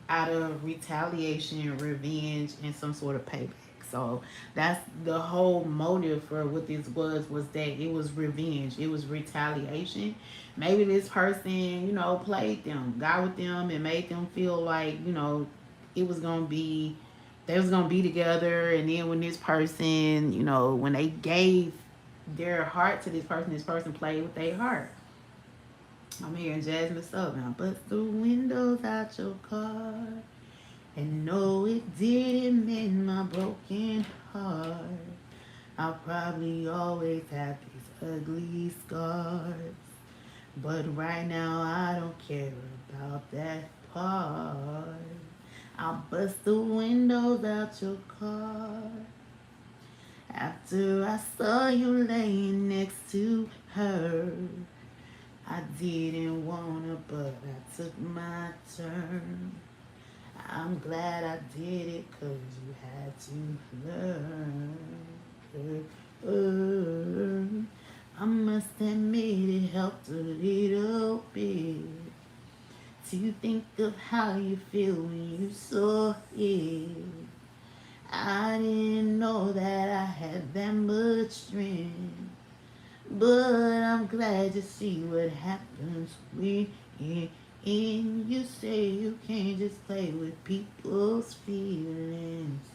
out of retaliation, revenge, and some sort of payback. So that's the whole motive for what this was that it was revenge, it was retaliation. Maybe this person, played them, got with them, and made them feel like, it was gonna be, they was gonna be together. And then when this person, when they gave their heart to this person played with their heart. I'm hearing Jasmine Sub now. Bust the windows out your car. And no, it didn't mend my broken heart. I'll probably always have these ugly scars. But right now I don't care about that part. I'll bust the windows out your car. After I saw you laying next to her. I didn't wanna, but I took my turn. I'm glad I did it, 'cause you had to learn. I must admit it helped a little bit to think of how you feel when you saw it. I didn't know that I had that much strength, but I'm glad to see what happens when you say you can't just play with people's feelings.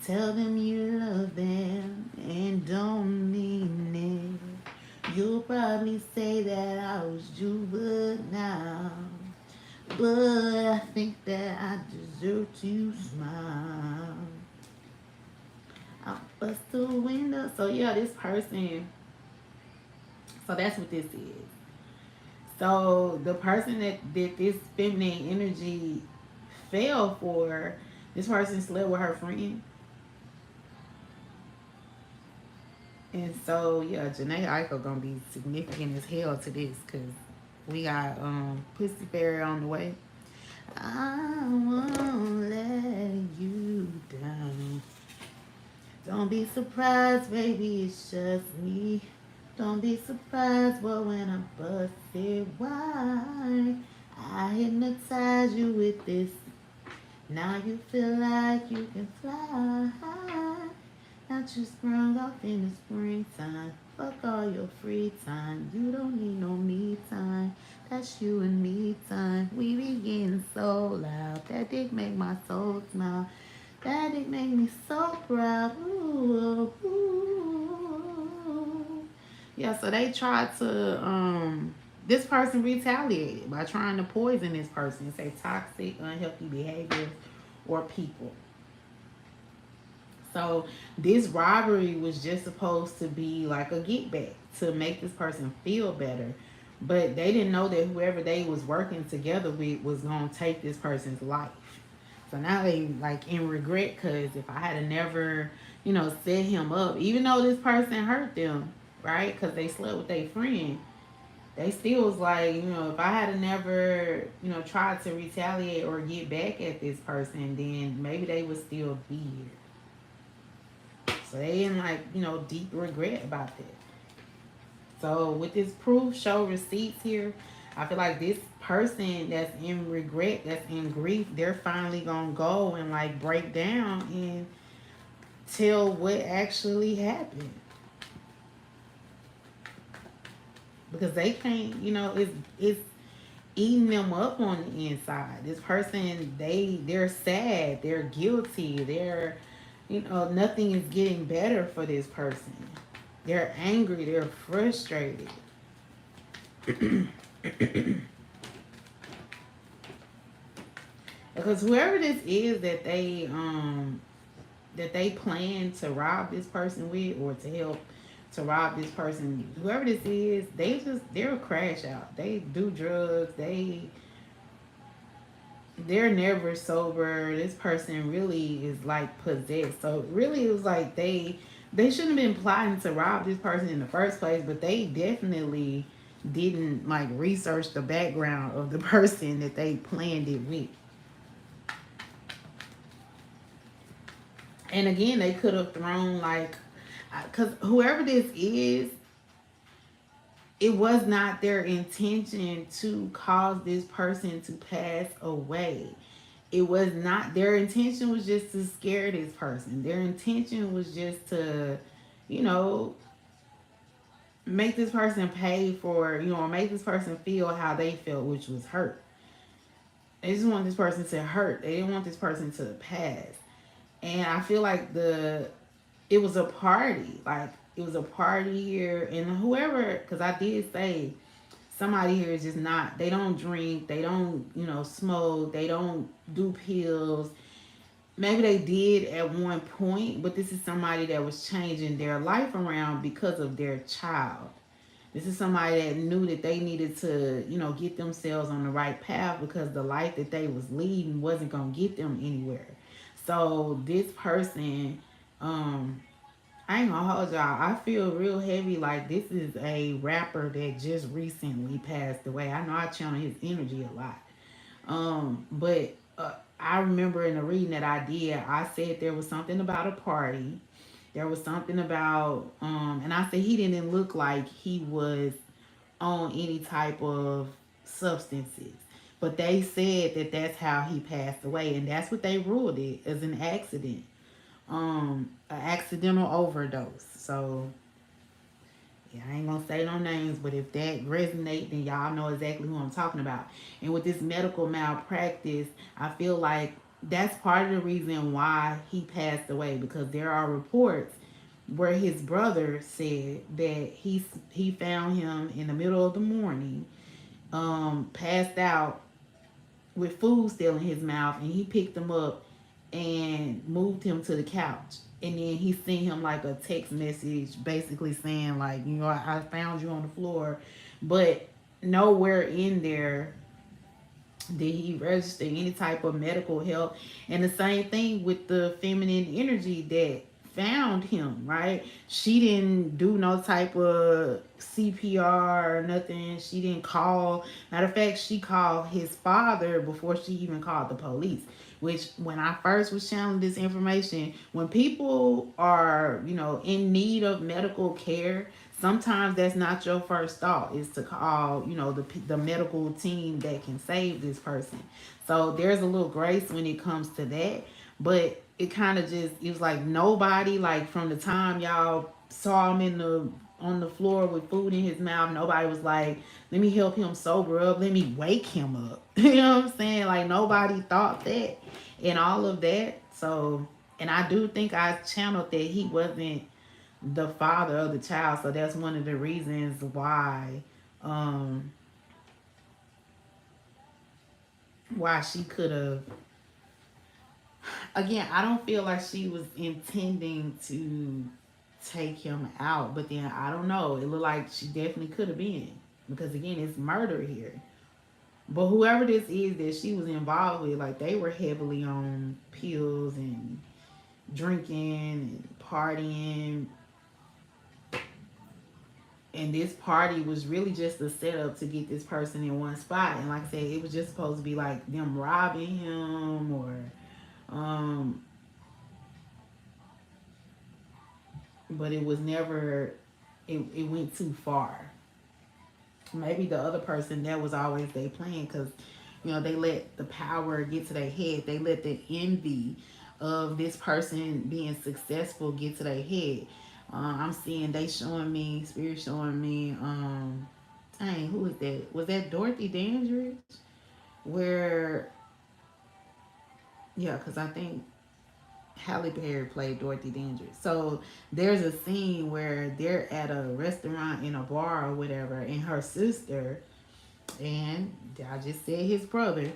Tell them you love them and don't mean it. You'll probably say that I was juvenile, but I think that I deserve to smile. I'll bust the window. So yeah, this person, so that's what this is. So the person that this feminine energy fell for, this person slept with her friend. And so yeah, Janae Aiko gonna be significant as hell to this, because we got Pussy Fairy on the way. I won't let you down. Don't be surprised, baby, it's just me. Don't be surprised, but when I bust it wide, I hypnotize you with this. Now you feel like you can fly. Not you sprung off in the springtime. Fuck all your free time. You don't need no me time. That's you and me time. We be getting so loud. That dick make my soul smile. That dick make me so proud. Ooh, ooh. Yeah, so they tried to, this person retaliated by trying to poison this person, say toxic, unhealthy behavior or people. So this robbery was just supposed to be like a get back to make this person feel better. But they didn't know that whoever they was working together with was going to take this person's life. So now they like in regret, because if I had never, set him up, even though this person hurt them, right? Because they slept with their friend, they still was like, if I had never, tried to retaliate or get back at this person, then maybe they would still be here. So they in like, deep regret about that. So with this proof, show receipts here, I feel like this person that's in regret, that's in grief, they're finally gonna go and like break down and tell what actually happened. Because they can't, it's eating them up on the inside. This person, they're sad, they're guilty, they're, nothing is getting better for this person. They're angry, they're frustrated. Because whoever this is that they plan to rob this person with, or to help to rob this person, whoever this is, they're a crash out. They do drugs, they they're never sober. This person really is like possessed. So really, it was like they shouldn't have been plotting to rob this person in the first place, but they definitely didn't like research the background of the person that they planned it with. And again, they could have thrown like, because whoever this is, it was not their intention to cause this person to pass away. It was not, their intention was just to scare this person. Their intention was just to, you know, make this person pay for, make this person feel how they felt, which was hurt. They just want this person to hurt. They didn't want this person to pass. And I feel like it was a party. Like, it was a party here. And whoever, because I did say, somebody here is just not, they don't drink, they don't, smoke, they don't do pills. Maybe they did at one point, but this is somebody that was changing their life around because of their child. This is somebody that knew that they needed to, get themselves on the right path because the life that they was leading wasn't going to get them anywhere. So this person, I ain't gonna hold y'all. I feel real heavy like this is a rapper that just recently passed away. I know I channel his energy a lot. But I remember in the reading that I did, I said there was something about a party. There was something about, and I said he didn't look like he was on any type of substances. But they said that that's how he passed away, and that's what they ruled it as an accident, an accidental overdose. So yeah, I ain't gonna say no names, but if that resonates, then y'all know exactly who I'm talking about. And with this medical malpractice, I feel like that's part of the reason why he passed away, because there are reports where his brother said that he found him in the middle of the morning, passed out with food still in his mouth, and he picked him up and moved him to the couch. And then he sent him like a text message basically saying like, I found you on the floor. But nowhere in there did he register any type of medical help. And the same thing with the feminine energy that found him, right? She didn't do no type of CPR or nothing. She didn't call. Matter of fact, she called his father before she even called the police. Which, when I first was channeling this information, when people are, in need of medical care, sometimes that's not your first thought, is to call, the medical team that can save this person. So there's a little grace when it comes to that. But it kind of just, it was like nobody, like from the time y'all saw him on the floor with food in his mouth, nobody was like, let me help him sober up, let me wake him up. You know what I'm saying? Like, nobody thought that and all of that. So, and I do think I channeled that he wasn't the father of the child. So that's one of the reasons why she could have, again, I don't feel like she was intending to take him out, but then I don't know, it looked like she definitely could have been, because again, it's murder here. But whoever this is that she was involved with, like, they were heavily on pills and drinking and partying. And this party was really just a setup to get this person in one spot. And like I said, it was just supposed to be like them robbing him, or but it was never, it went too far. Maybe the other person, that was always their plan, because they let the power get to their head. They let the envy of this person being successful get to their head. I'm seeing they showing me, spirit showing me, dang, who is that? Was that Dorothy Dandridge? Where, yeah, because I think Halle Berry played Dorothy Dandridge. So there's a scene where they're at a restaurant, in a bar or whatever, and her sister, and I just said his brother,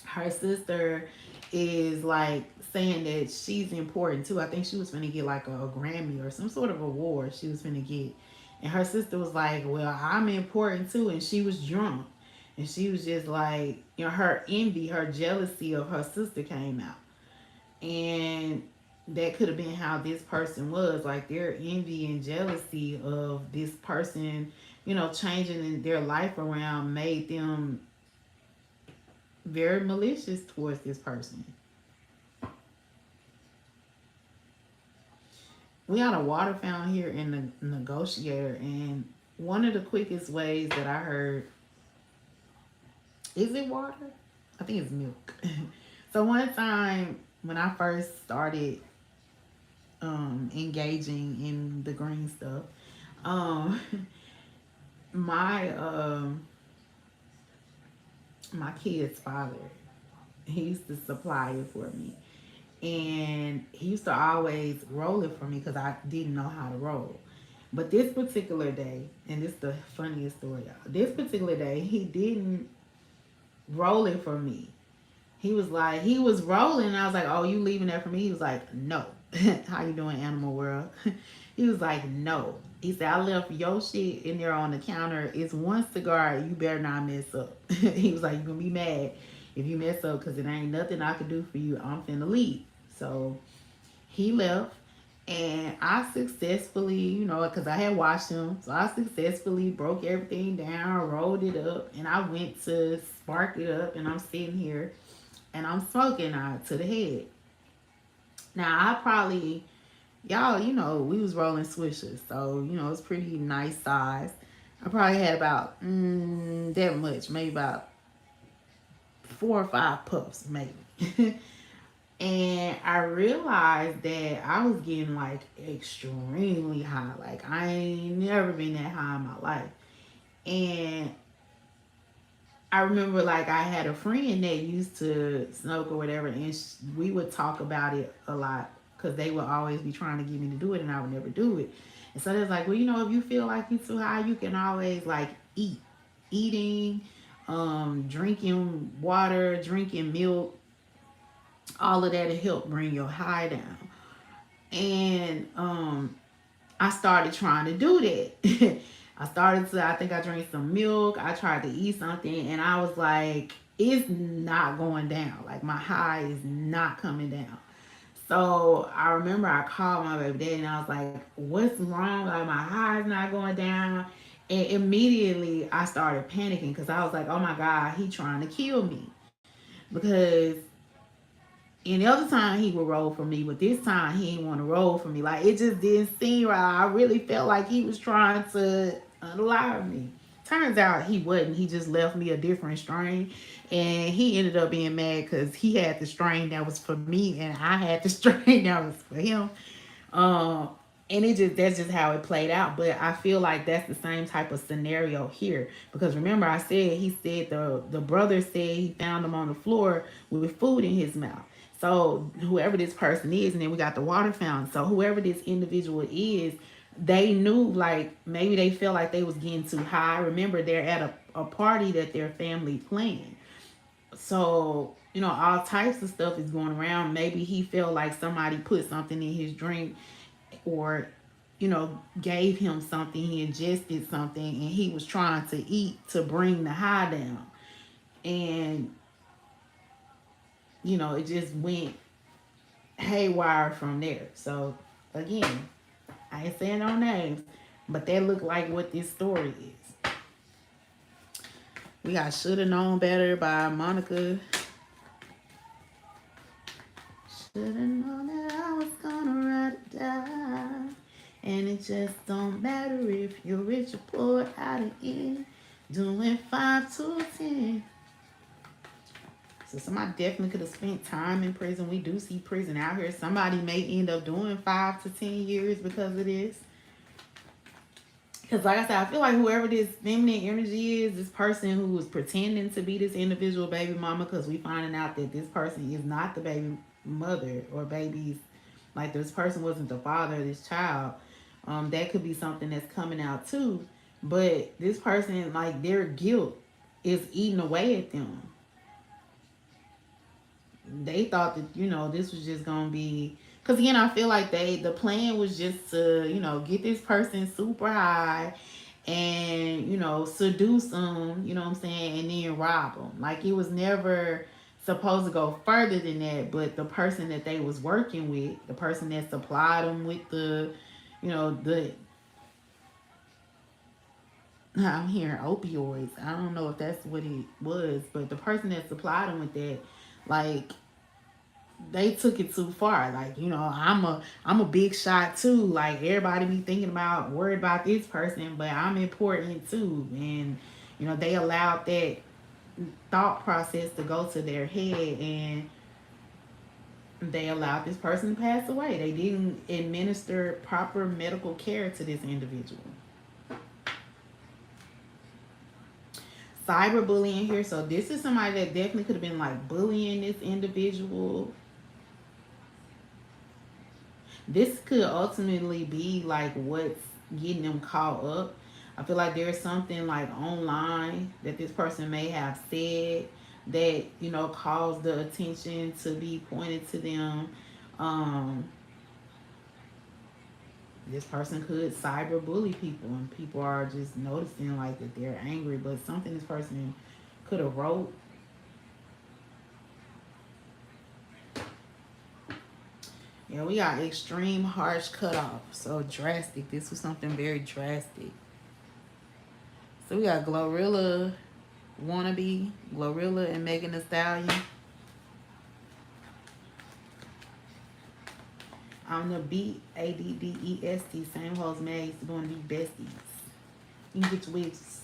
her sister is like saying that she's important too. I think she was gonna get like a Grammy or some sort of award she was gonna get. And her sister was like, well, I'm important too. And she was drunk. And she was just like, you know, her envy, her jealousy of her sister came out. And that could have been how this person was. Like their envy and jealousy of this person, you know, changing their life around made them very malicious towards this person. We got a water fountain here in the negotiator, and one of the quickest ways that I heard, is it water? I think it's milk. So one time when I first started engaging in the green stuff, um, my my kid's father, he used to supply it for me, and he used to always roll it for me because I didn't know how to roll. But this particular day, and this is the funniest story, y'all. This particular day, he didn't roll it for me. He was like, he was rolling, and I was like, "Oh, you leaving that for me?" He was like, "No." How you doing, Animal World? He was like, "No." He said, "I left your shit in there on the counter. It's one cigar. You better not mess up." He was like, "You're gonna be mad if you mess up because it ain't nothing I can do for you. I'm finna leave." So he left, and I successfully, you know, because I had watched him, so I successfully broke everything down, rolled it up, and I went to spark it up, and I'm sitting here and I'm smoking to the head. Now I probably, y'all, you know, we was rolling swishers, so you know it's pretty nice size. I probably had about that much, maybe about 4 or 5 puffs, maybe. And I realized that I was getting like extremely high. Like I ain't never been that high in my life. And I remember like I had a friend that used to smoke or whatever, and we would talk about it a lot because they would always be trying to get me to do it, and I would never do it. And so they was like, well, you know, if you feel like you're too high, you can always like eating, drinking water, drinking milk, all of that to help bring your high down. And I started trying to do that. I think I drank some milk. I tried to eat something, and I was like, it's not going down. Like, my high is not coming down. So I remember I called my baby daddy, and I was like, what's wrong? Like, my high is not going down. And immediately I started panicking because I was like, oh my God, he trying to kill me. Because any other time he would roll for me, but this time he didn't want to roll for me. Like it just didn't seem right. I really felt like he was trying to unalive me. Turns out he wasn't. He just left me a different strain, and he ended up being mad because he had the strain that was for me, and I had the strain that was for him. Um, and that's just how it played out. But I feel like that's the same type of scenario here because remember he said the brother said he found him on the floor with food in his mouth. So whoever this person is, and then we got the water fountain. So whoever this individual is, they knew like maybe they felt like they was getting too high. Remember, they're at a party that their family planned. So, you know, all types of stuff is going around. Maybe he felt like somebody put something in his drink or, you know, gave him something, he ingested something, and he was trying to eat to bring the high down. And, you know, it just went haywire from there. So, again, I ain't saying no names, but that looked like what this story is. We got Shoulda Known Better by Monica. Shoulda known that I was gonna ride or die. And it just don't matter if you're rich or poor, out of in, doing 5 to 10. So somebody definitely could have spent time in prison. We do see prison out here. Somebody may end up doing 5 to 10 years because of this. Because like I said, I feel like whoever this feminine energy is, this person who is pretending to be this individual baby mama, because we finding out that this person is not the baby mother or babies, like this person wasn't the father of this child. That could be something that's coming out too. But this person, like their guilt is eating away at them. They thought that, you know, this was just gonna be, because again, I feel like the plan was just to, you know, get this person super high and, you know, seduce them, you know what I'm saying, and then rob them. Like, it was never supposed to go further than that, but the person that they was working with, the person that supplied them with the, you know, the, I'm hearing opioids. I don't know if that's what it was, but the person that supplied them with that, like, they took it too far. Like, you know, I'm a big shot too. Like, everybody be thinking about, worried about this person, but I'm important too. And, you know, they allowed that thought process to go to their head, and they allowed this person to pass away. They didn't administer proper medical care to this individual. Cyberbullying here. So this is somebody that definitely could have been like bullying this individual. This could ultimately be like what's getting them caught up. I feel like there's something like online that this person may have said that, you know, caused the attention to be pointed to them. Um, this person could cyber bully people, and people are just noticing like that they're angry, but something this person could have wrote. Yeah, we got extreme harsh cutoff. So drastic. This was something very drastic. So we got Glorilla Wannabe, Glorilla and Megan Thee Stallion. On the beat, ADDEST, same hoes made, going to be besties. You can get your wigs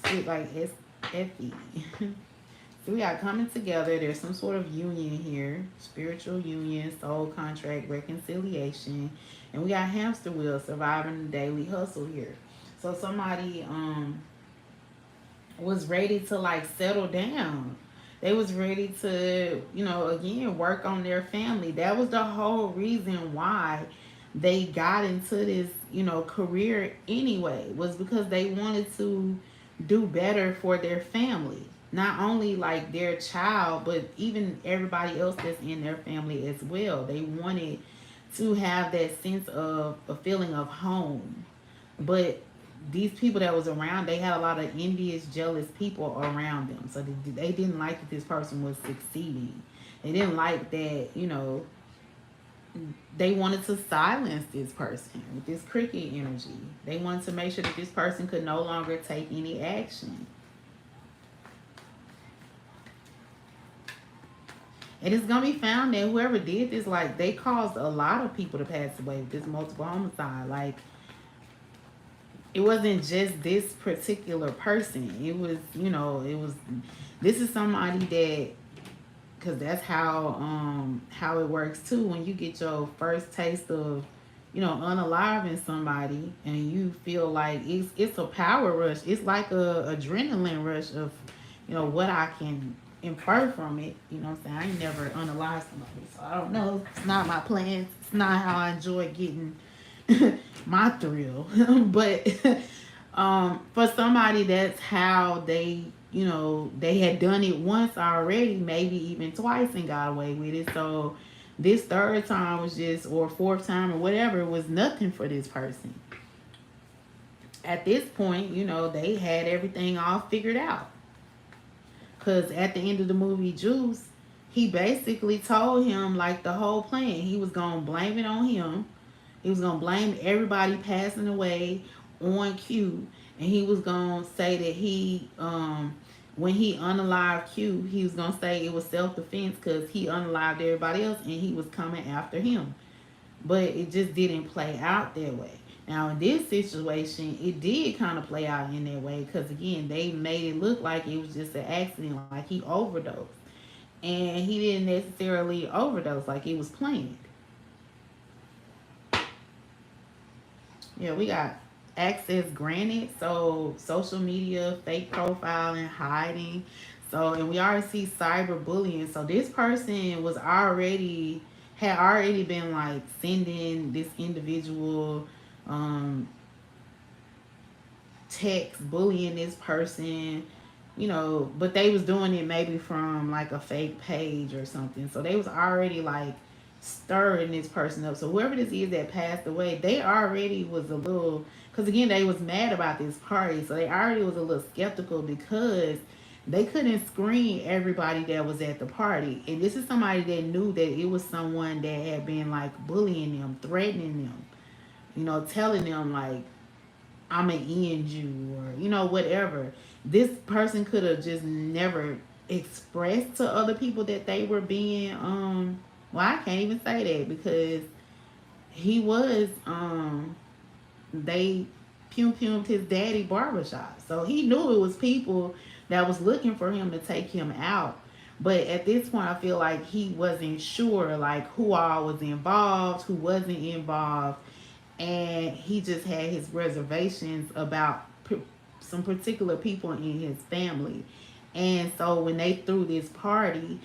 sit like SFE. So we got coming together. There's some sort of union here. Spiritual union, soul contract, reconciliation. And we got hamster wheel, surviving the daily hustle here. So somebody was ready to like settle down. They was ready to, you know, again, work on their family. That was the whole reason why they got into this, you know, career anyway, was because they wanted to do better for their family. Not only like their child, but even everybody else that's in their family as well. They wanted to have that sense of a feeling of home. But these people that was around, they had a lot of envious, jealous people around them. So they didn't like that this person was succeeding. They didn't like that, you know, they wanted to silence this person with this cricket energy. They wanted to make sure that this person could no longer take any action. And it's going to be found that whoever did this, like, they caused a lot of people to pass away with this multiple homicide. Like, it wasn't just this particular person. It was, you know, this is somebody that, because that's how it works too. When you get your first taste of, you know, unaliving somebody, and you feel like it's a power rush. It's like a adrenaline rush of, you know, what I can infer from it. You know what I'm saying? I ain't never unalived somebody, so I don't know. It's not my plans. It's not how I enjoy getting my thrill. But for somebody, that's how they, you know, they had done it once already, maybe even twice, and got away with it. So this third time was just, or fourth time or whatever, was nothing for this person. At this point, you know, they had everything all figured out. Because at the end of the movie Juice, he basically told him like the whole plan. He was going to blame it on him. He was going to blame everybody passing away on Q. And he was going to say that he, when he unalived Q, he was going to say it was self-defense because he unalived everybody else and he was coming after him. But it just didn't play out that way. Now, in this situation, it did kind of play out in that way because, again, they made it look like it was just an accident, like he overdosed. And he didn't necessarily overdose, like it was planned. Yeah, we got access granted. So, social media, fake profiling, hiding. So, and we already see cyberbullying. So, this person was already, had already been like sending this individual text, bullying this person, you know, but they was doing it maybe from like a fake page or something. So they was already like stirring this person up. So whoever this is that passed away, they already was a little, because again, they was mad about this party, so they already was a little skeptical because they couldn't screen everybody that was at the party. And this is somebody that knew that it was someone that had been like bullying them, threatening them, telling them like, I'm gonna end you, or whatever. This person could have just never expressed to other people that they were being well, I can't even say that because he was they pumed his daddy barbershop. So he knew it was people that was looking for him to take him out. But at this point, I feel like he wasn't sure like who all was involved, who wasn't involved, and he just had his reservations about some particular people in his family. And so when they threw this party,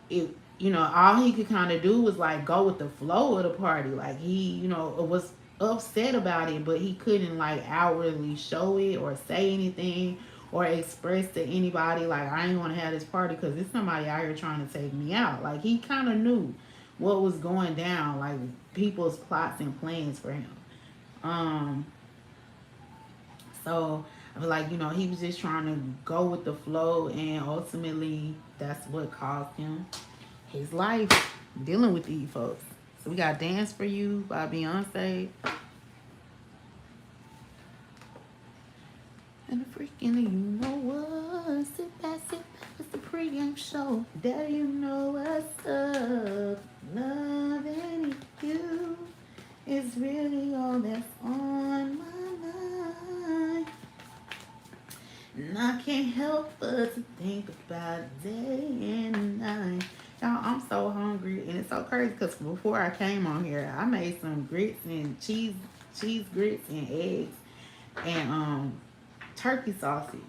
it all he could kind of do was like go with the flow of the party. Like he was upset about it, but he couldn't like outwardly show it or say anything or express to anybody like, I ain't want to have this party because there's somebody out here trying to take me out. Like he kind of knew what was going down, like people's plots and plans for him. So I feel like, he was just trying to go with the flow, and ultimately that's what caused him his life dealing with these folks. So we got Dance for You by Beyonce. And the freaking, what? Sit back, it's the pregame show. There what's up. Loving you is really all that's on my mind. And I can't help but to think about it day and night. Y'all, I'm so hungry, and it's so crazy because before I came on here, I made some grits and cheese grits and eggs and turkey sausage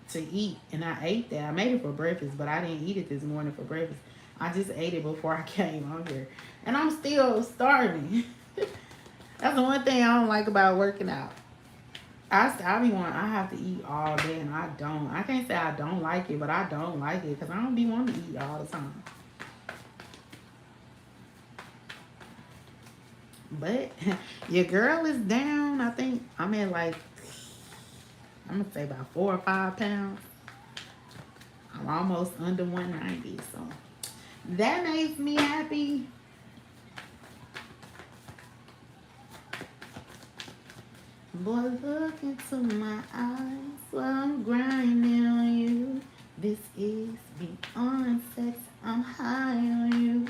to eat, and I ate that. I made it for breakfast, but I didn't eat it this morning for breakfast. I just ate it before I came on here, and I'm still starving. That's the one thing I don't like about working out. I have to eat all day, and I don't. I can't say I don't like it, but I don't like it because I don't be wanting to eat all the time. But your girl is down. I think I'm at like, I'm going to say about 4 or 5 pounds. I'm almost under 190, so that makes me happy. Boy, look into my eyes while I'm grinding on you. This is beyond sex, I'm high on you.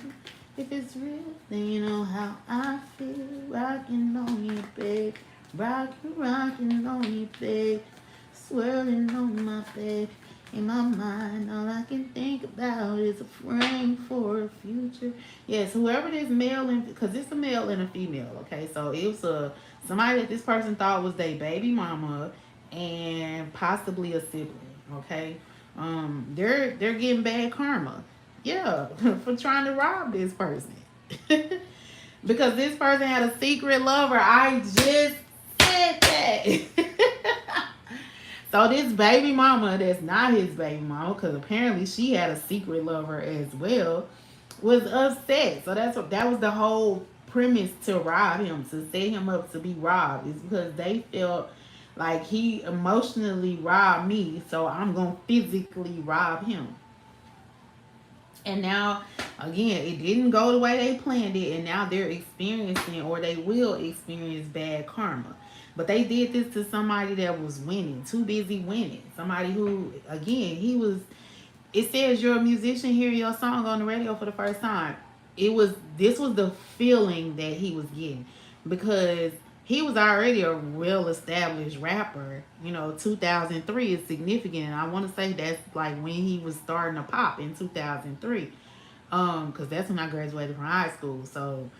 If it's real, then you know how I feel. Rocking on you, babe. Rocking on you, babe. Swirling on my babe. In my mind, all I can think about is a frame for a future. Yes, whoever this male, because it's a male and a female, okay? So it was somebody that this person thought was their baby mama and possibly a sibling, okay? They're getting bad karma. Yeah, for trying to rob this person. Because this person had a secret lover. I just said that. So this baby mama that's not his baby mama, because apparently she had a secret lover as well, was upset. So that was the whole premise to rob him, to set him up to be robbed. Is because they felt like he emotionally robbed me, so I'm going to physically rob him. And now, again, it didn't go the way they planned it, and now they're experiencing, or they will experience, bad karma. But they did this to somebody that was winning, too busy winning. Somebody who, again, it says you're a musician, hear your song on the radio for the first time. This was the feeling that he was getting, because he was already a well-established rapper. 2003 is significant. And I want to say that's like when he was starting to pop in 2003. Because that's when I graduated from high school. So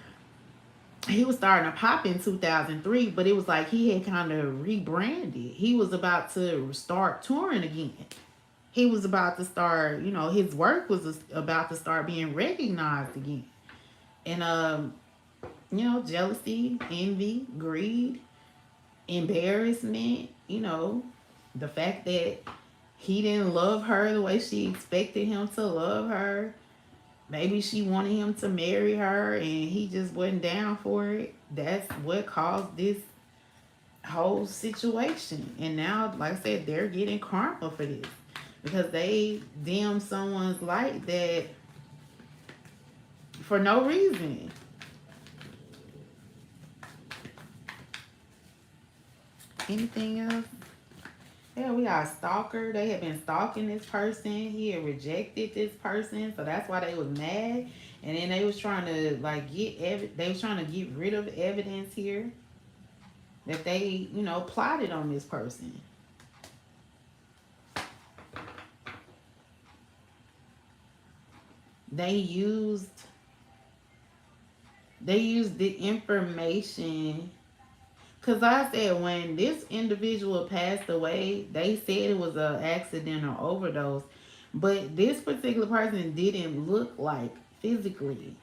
he was starting to pop in 2003, but it was like he had kind of rebranded. He was about to start touring again. He was about to start, his work was about to start being recognized again. And, jealousy, envy, greed, embarrassment, the fact that he didn't love her the way she expected him to love her. Maybe she wanted him to marry her and he just wasn't down for it. That's what caused this whole situation. And now, like I said, they're getting karma for this because they dim someone's light that for no reason. Anything else? Yeah, we got a stalker. They had been stalking this person. He had rejected this person, so that's why they was mad. And then they was trying to like they was trying to get rid of evidence here that they, plotted on this person. They used the information. Because I said when this individual passed away, they said it was an accident or overdose. But this particular person didn't look like physically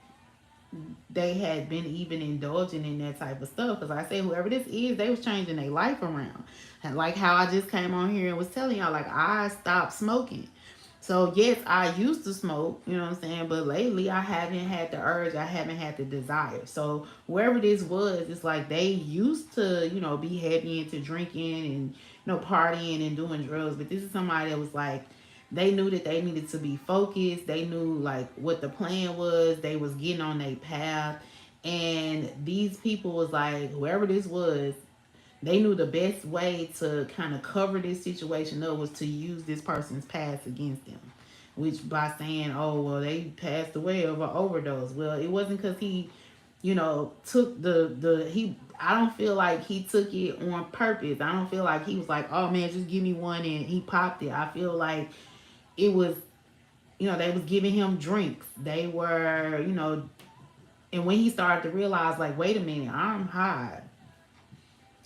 they had been even indulging in that type of stuff. Because I said whoever this is, they was changing their life around. And like how I just came on here and was telling y'all, like I stopped smoking. So yes, I used to smoke, you know what I'm saying? But lately I haven't had the urge, I haven't had the desire. So whoever this was, it's like they used to, be heavy into drinking and, partying and doing drugs. But this is somebody that was like, they knew that they needed to be focused. They knew like what the plan was. They was getting on their path. And these people was like, whoever this was, they knew the best way to kind of cover this situation up was to use this person's past against them. Which by saying, oh, well, they passed away of an overdose. Well, it wasn't because he, took I don't feel like he took it on purpose. I don't feel like he was like, oh man, just give me one and he popped it. I feel like it was, they was giving him drinks. They were, and when he started to realize like, wait a minute, I'm high.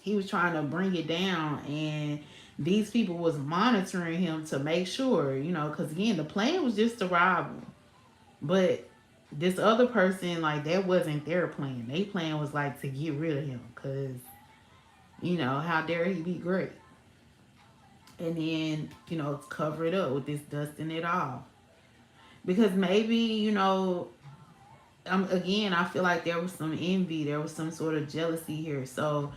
He was trying to bring it down, and these people was monitoring him to make sure, because again, the plan was just to rob him. But this other person, like, that wasn't their plan. Their plan was like to get rid of him, because, how dare he be great? And then, cover it up with this dusting it off. Because maybe, again, I feel like there was some envy, there was some sort of jealousy here. So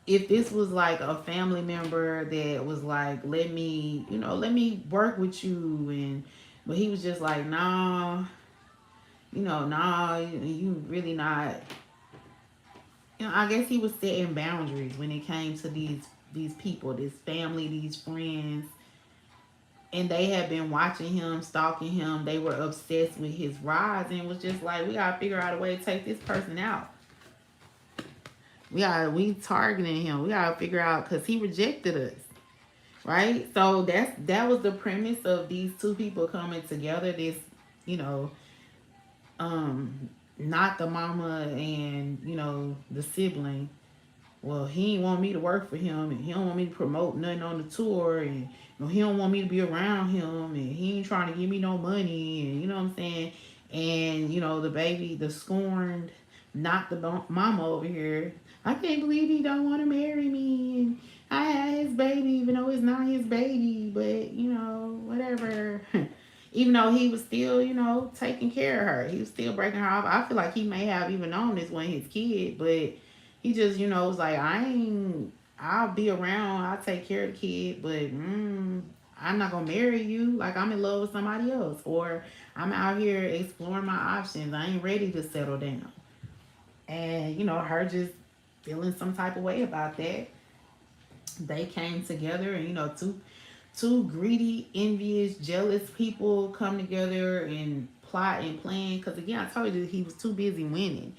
if this was like a family member that was like, let me work with you, but he was just like, nah, nah, you really not, I guess he was setting boundaries when it came to these people, this family, these friends, and they had been watching him, stalking him. They were obsessed with his rise and was just like, we gotta figure out a way to take this person out. We targeting him. We gotta figure out, because he rejected us, right? So that was the premise of these two people coming together. This, not the mama and the sibling. Well, he didn't want me to work for him, and he don't want me to promote nothing on the tour, and he don't want me to be around him, and he ain't trying to give me no money, and you know what I'm saying. And the baby, the scorned, not the mama over here. I can't believe he don't want to marry me, and I had his baby, even though it's not his baby, but whatever. Even though he was still, taking care of her, he was still breaking her off. I feel like he may have even known this wasn't his kid, but he just, was like, I'll be around, I'll take care of the kid, but I'm not gonna marry you. Like, I'm in love with somebody else, or I'm out here exploring my options. I ain't ready to settle down. And her just feeling some type of way about that. They came together, and two greedy, envious, jealous people come together and plot and plan. Because again, I told you he was too busy winning.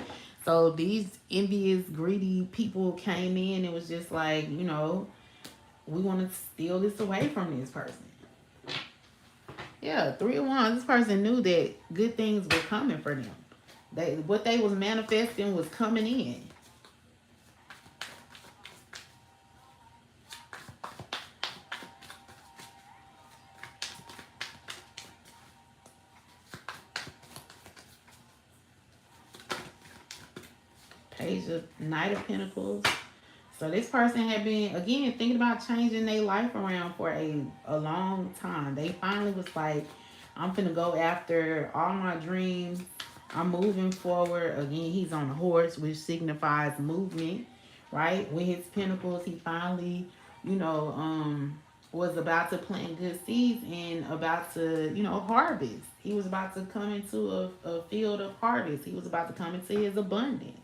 So these envious, greedy people came in and was just like, we want to steal this away from this person. Yeah, 3 of Wands. This person knew that good things were coming for them. What they was manifesting was coming in. Page of Knight of Pentacles. So this person had been, again, thinking about changing their life around for a long time. They finally was like, I'm finna go after all my dreams. I'm moving forward. Again, he's on a horse, which signifies movement, right? With his pentacles, he finally, you know, was about to plant good seeds and about to, you know, harvest. He was about to come into a field of harvest. He was about to come into his abundance,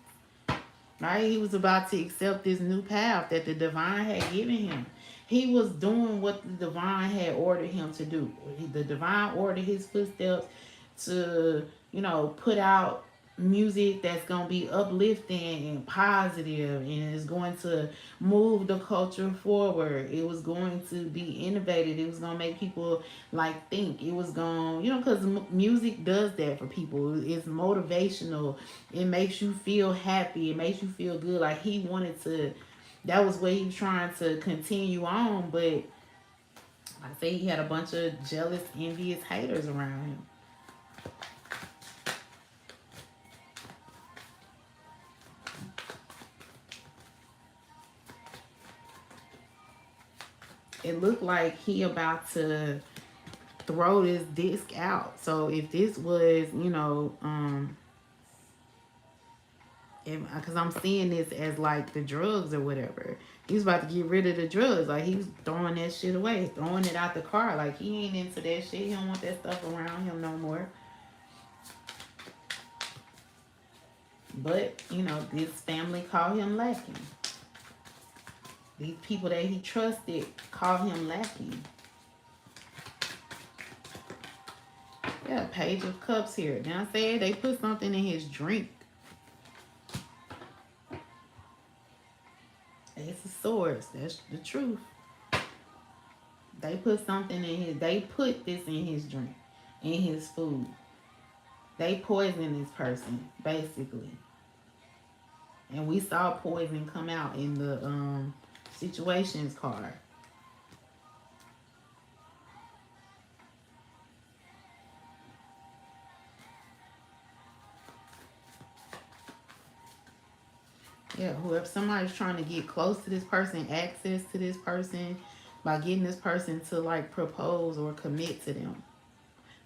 right? He was about to accept this new path that the divine had given him. He was doing what the divine had ordered him to do. The divine ordered his footsteps to, you know, put out music that's going to be uplifting and positive and is going to move the culture forward. It was going to be innovative. It was going to make people like think. It was going, you know, because music does that for people. It's motivational. It makes you feel happy. It makes you feel good. Like he wanted to, that was what he was trying to continue on. But like I say, he had a bunch of jealous, envious haters around him. It looked like he about to throw this disc out. So if this was, you know, because I'm seeing this as like the drugs or whatever. He's about to get rid of the drugs. Like he's throwing that shit away, throwing it out the car. Like he ain't into that shit. He don't want that stuff around him no more. But, you know, this family called him lacking. These people that he trusted called him lacking. Yeah, Page of Cups here. Now I said they put something in his drink. Ace of Swords. That's the truth. They put something in his, they put this in his drink, in his food. They poisoned this person, basically. And we saw poison come out in the situations card. Yeah, whoever, somebody's trying to get close to this person, access to this person, by getting this person to like propose or commit to them.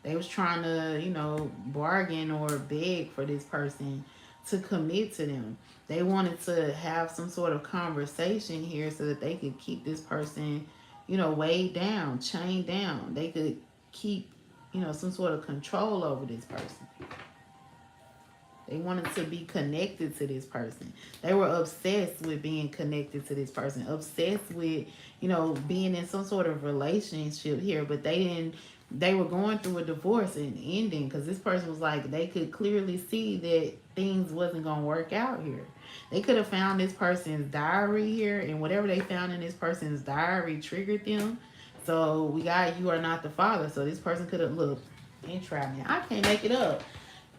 They was trying to, you know, bargain or beg for this person to commit to them. They wanted to have some sort of conversation here so that they could keep this person, you know, weighed down, chained down. They could keep, you know, some sort of control over this person. They wanted to be connected to this person. They were obsessed with being connected to this person, obsessed with, you know, being in some sort of relationship here, but they didn't, they were going through a divorce and ending because this person was like, they could clearly see that things wasn't going to work out here. They could have found this person's diary here, and whatever they found in this person's diary triggered them. So we got, you are not the father. So this person could have, looked, entrapment. I can't make it up.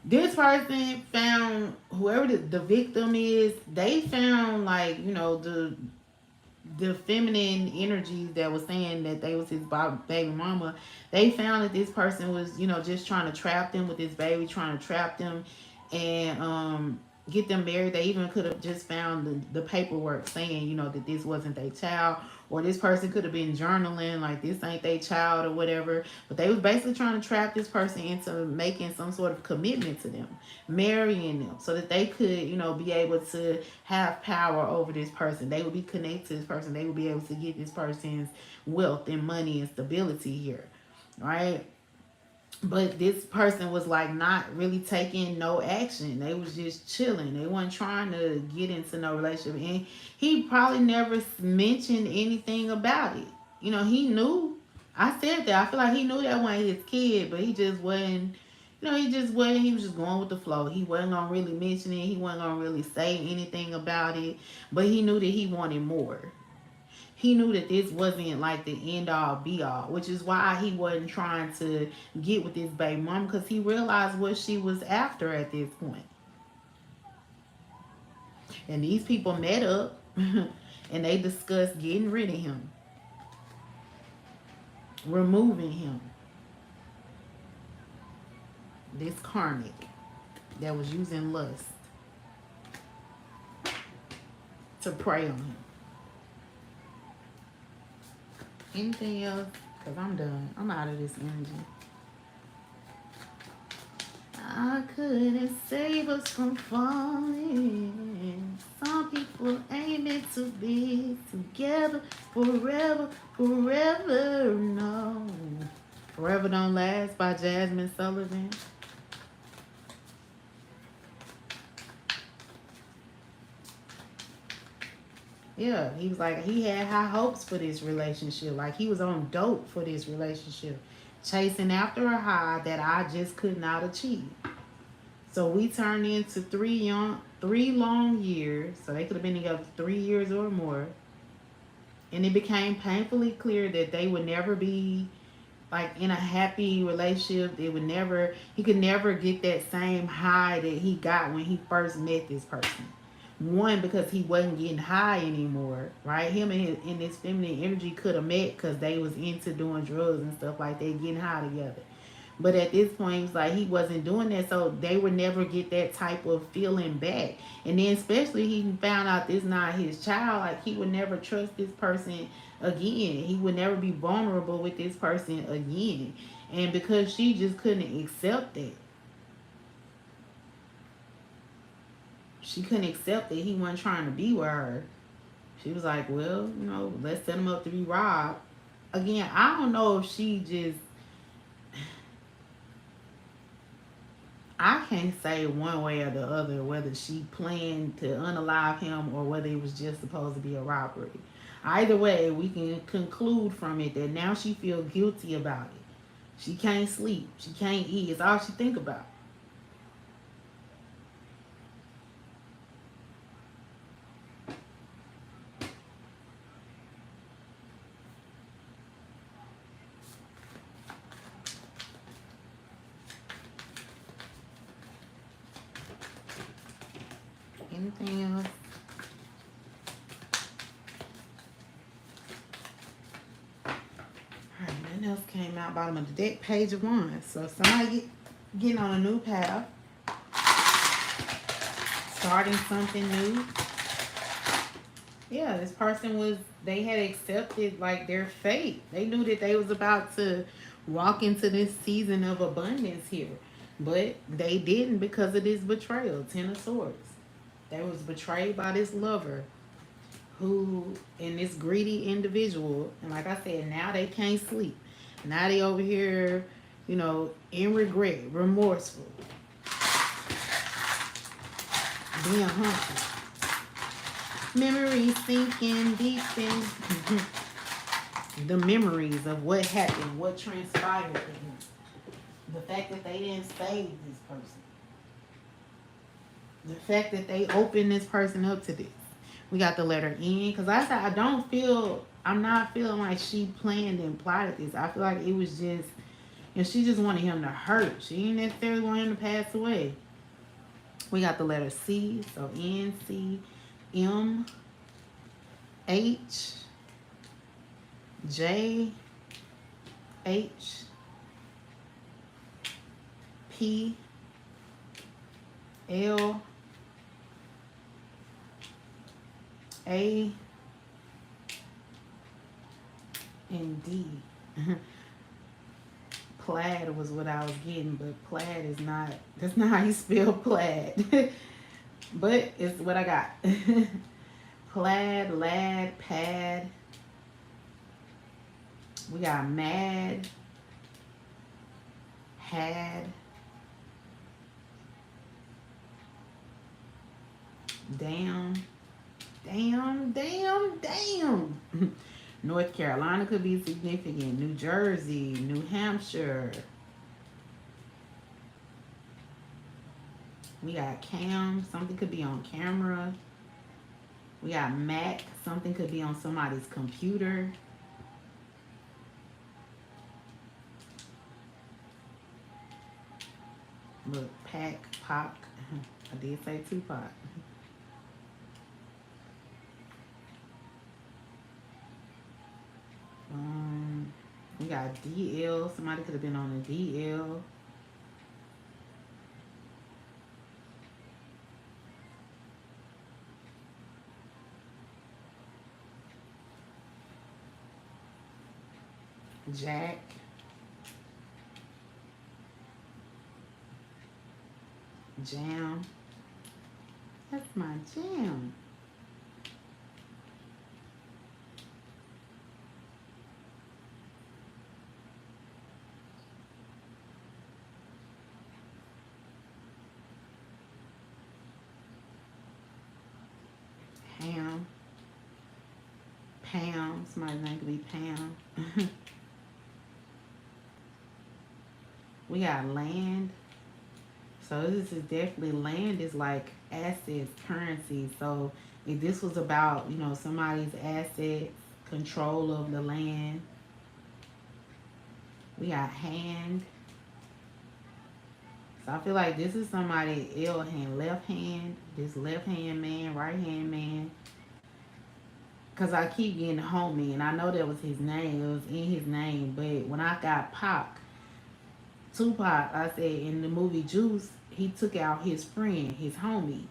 This person found, whoever the victim is, they found like, you know, the feminine energy that was saying that they was his baby mama. They found that this person was, you know, just trying to trap them with this baby, trying to trap them and get them married. They even could have just found the paperwork saying, you know, that this wasn't their child, or this person could have been journaling like this ain't their child or whatever. But they was basically trying to trap this person into making some sort of commitment to them, marrying them, so that they could, you know, be able to have power over this person. They would be connected to this person. They would be able to get this person's wealth and money and stability here, right? But this person was like not really taking no action. They was just chilling. They weren't trying to get into no relationship. And he probably never mentioned anything about it. You know, he knew. I said that. I feel like he knew that wasn't his kid, but he just wasn't, you know, he just wasn't, he was just going with the flow. He wasn't going to really mention it. He wasn't going to really say anything about it. But he knew that he wanted more. He knew that this wasn't like the end all be all, which is why he wasn't trying to get with this baby mom, because he realized what she was after at this point. And these people met up and they discussed getting rid of him, removing him. This karmic that was using lust to prey on him. Anything else? Because I'm done. I'm out of this energy. I couldn't save us from falling. Some people Well, ain't meant to be together forever, forever, no. Forever Don't Last by Jasmine Sullivan. Yeah, he was like, he had high hopes for this relationship. Like, he was on dope for this relationship. Chasing after a high that I just could not achieve. So we turned into three long years. So they could have been together 3 years or more. And it became painfully clear that they would never be like in a happy relationship. He could never get that same high that he got when he first met this person. One, because he wasn't getting high anymore, right? Him and his feminine energy could have met because they was into doing drugs and stuff like that, getting high together. But at this point, it's like he wasn't doing that, so they would never get that type of feeling back. And then, especially, he found out this not his child. Like, he would never trust this person again. He would never be vulnerable with this person again. And because she just couldn't accept it, she couldn't accept that he wasn't trying to be with her. She was like, well, let's set him up to be robbed. Again, I don't know if she just... I can't say one way or the other whether she planned to unalive him or whether it was just supposed to be a robbery. Either way, we can conclude from it that now she feels guilty about it. She can't sleep. She can't eat. It's all she think about. Anything else? Alright, nothing else came out. Bottom of the deck, page of wands. So somebody getting on a new path. Starting something new. Yeah, this person they had accepted like their fate. They knew that they was about to walk into this season of abundance here. But they didn't because of this betrayal. Ten of Swords. They was betrayed by this lover and this greedy individual. And like I said, now they can't sleep. Now they over here, in regret, remorseful, being haunted. Memories sinking deep in the memories of what happened, what transpired to him. The fact that they didn't save this person. The fact that they opened this person up to this. We got the letter N. Because I said, I'm not feeling like she planned and plotted this. I feel like it was just, she just wanted him to hurt. She didn't necessarily want him to pass away. We got the letter C. So N, C, M, H, J, H, P, L, A, and D. Plaid was what I was getting, but plaid is not, that's not how you spell plaid. But it's what I got. Plaid, lad, pad. We got mad, had, damn. North Carolina could be significant. New Jersey, New Hampshire. We got cam, something could be on camera. We got Mac, something could be on somebody's computer. Look, Pac, I did say Tupac. We got DL. Somebody could have been on a DL. Jack. Jam. That's my jam. Pam. Pam. Somebody's name could be Pam. We got land. So this is definitely, land is like assets, currency. So if this was about, you know, somebody's assets, control of the land. We got hand. So I feel like this is somebody ill hand, left hand. This left hand man, right hand man. Because I keep getting homie, and I know that was his name. It was in his name. But when I got Tupac, I said in the movie Juice, he took out his friend, his homie.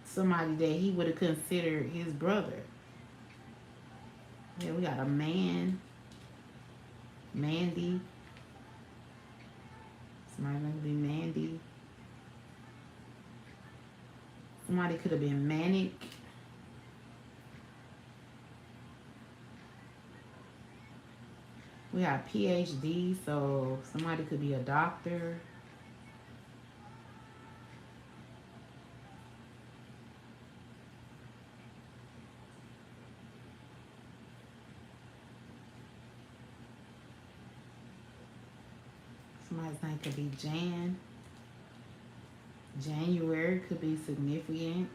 Somebody that he would have considered his brother. Yeah, we got a man. Mandy. Somebody might be Mandy. Somebody could have been manic. We got PhD, so somebody could be a doctor. Somebody's name could be Jan. January could be significant.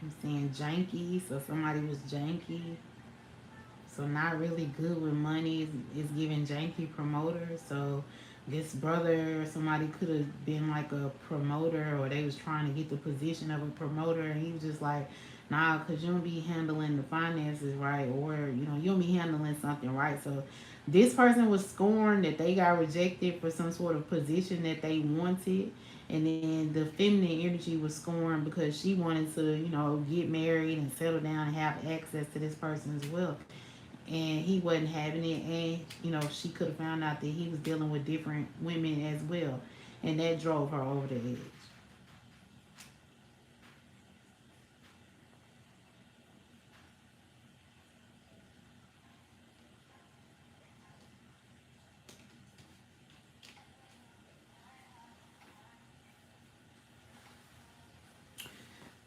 I'm seeing janky, so somebody was janky. So not really good with money is giving janky promoter. So this brother or somebody could have been like a promoter, or they was trying to get the position of a promoter, and he was just like, nah, because you don't be handling the finances right, or you know, you don't be handling something right. So this person was scorned, that they got rejected for some sort of position that they wanted. And then the feminine energy was scorned because she wanted to, you know, get married and settle down and have access to this person's wealth. And he wasn't having it. And, you know, she could have found out that he was dealing with different women as well. And that drove her over the edge.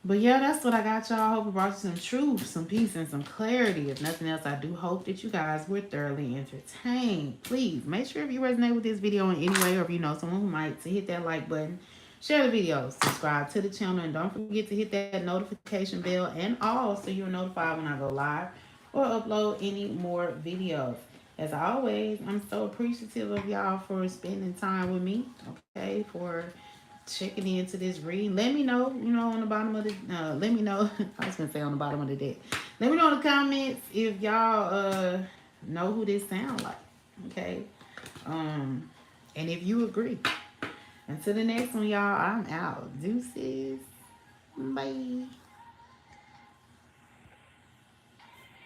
But yeah, that's what I got, y'all. I hope it brought you some truth, some peace, and some clarity. If nothing else, I do hope that you guys were thoroughly entertained. Please make sure if you resonate with this video in any way, or if you know someone who might, to hit that like button, share the video, subscribe to the channel, and don't forget to hit that notification bell and all, so you're notified when I go live or upload any more videos. As always, I'm so appreciative of y'all for spending time with me, okay, for checking into this reading. Let me know, you know, on the bottom of the, let me know, I was going to say on the bottom of the deck. Let me know in the comments if y'all know who this sound like, okay? And if you agree. Until the next one, y'all, I'm out. Deuces. Bye.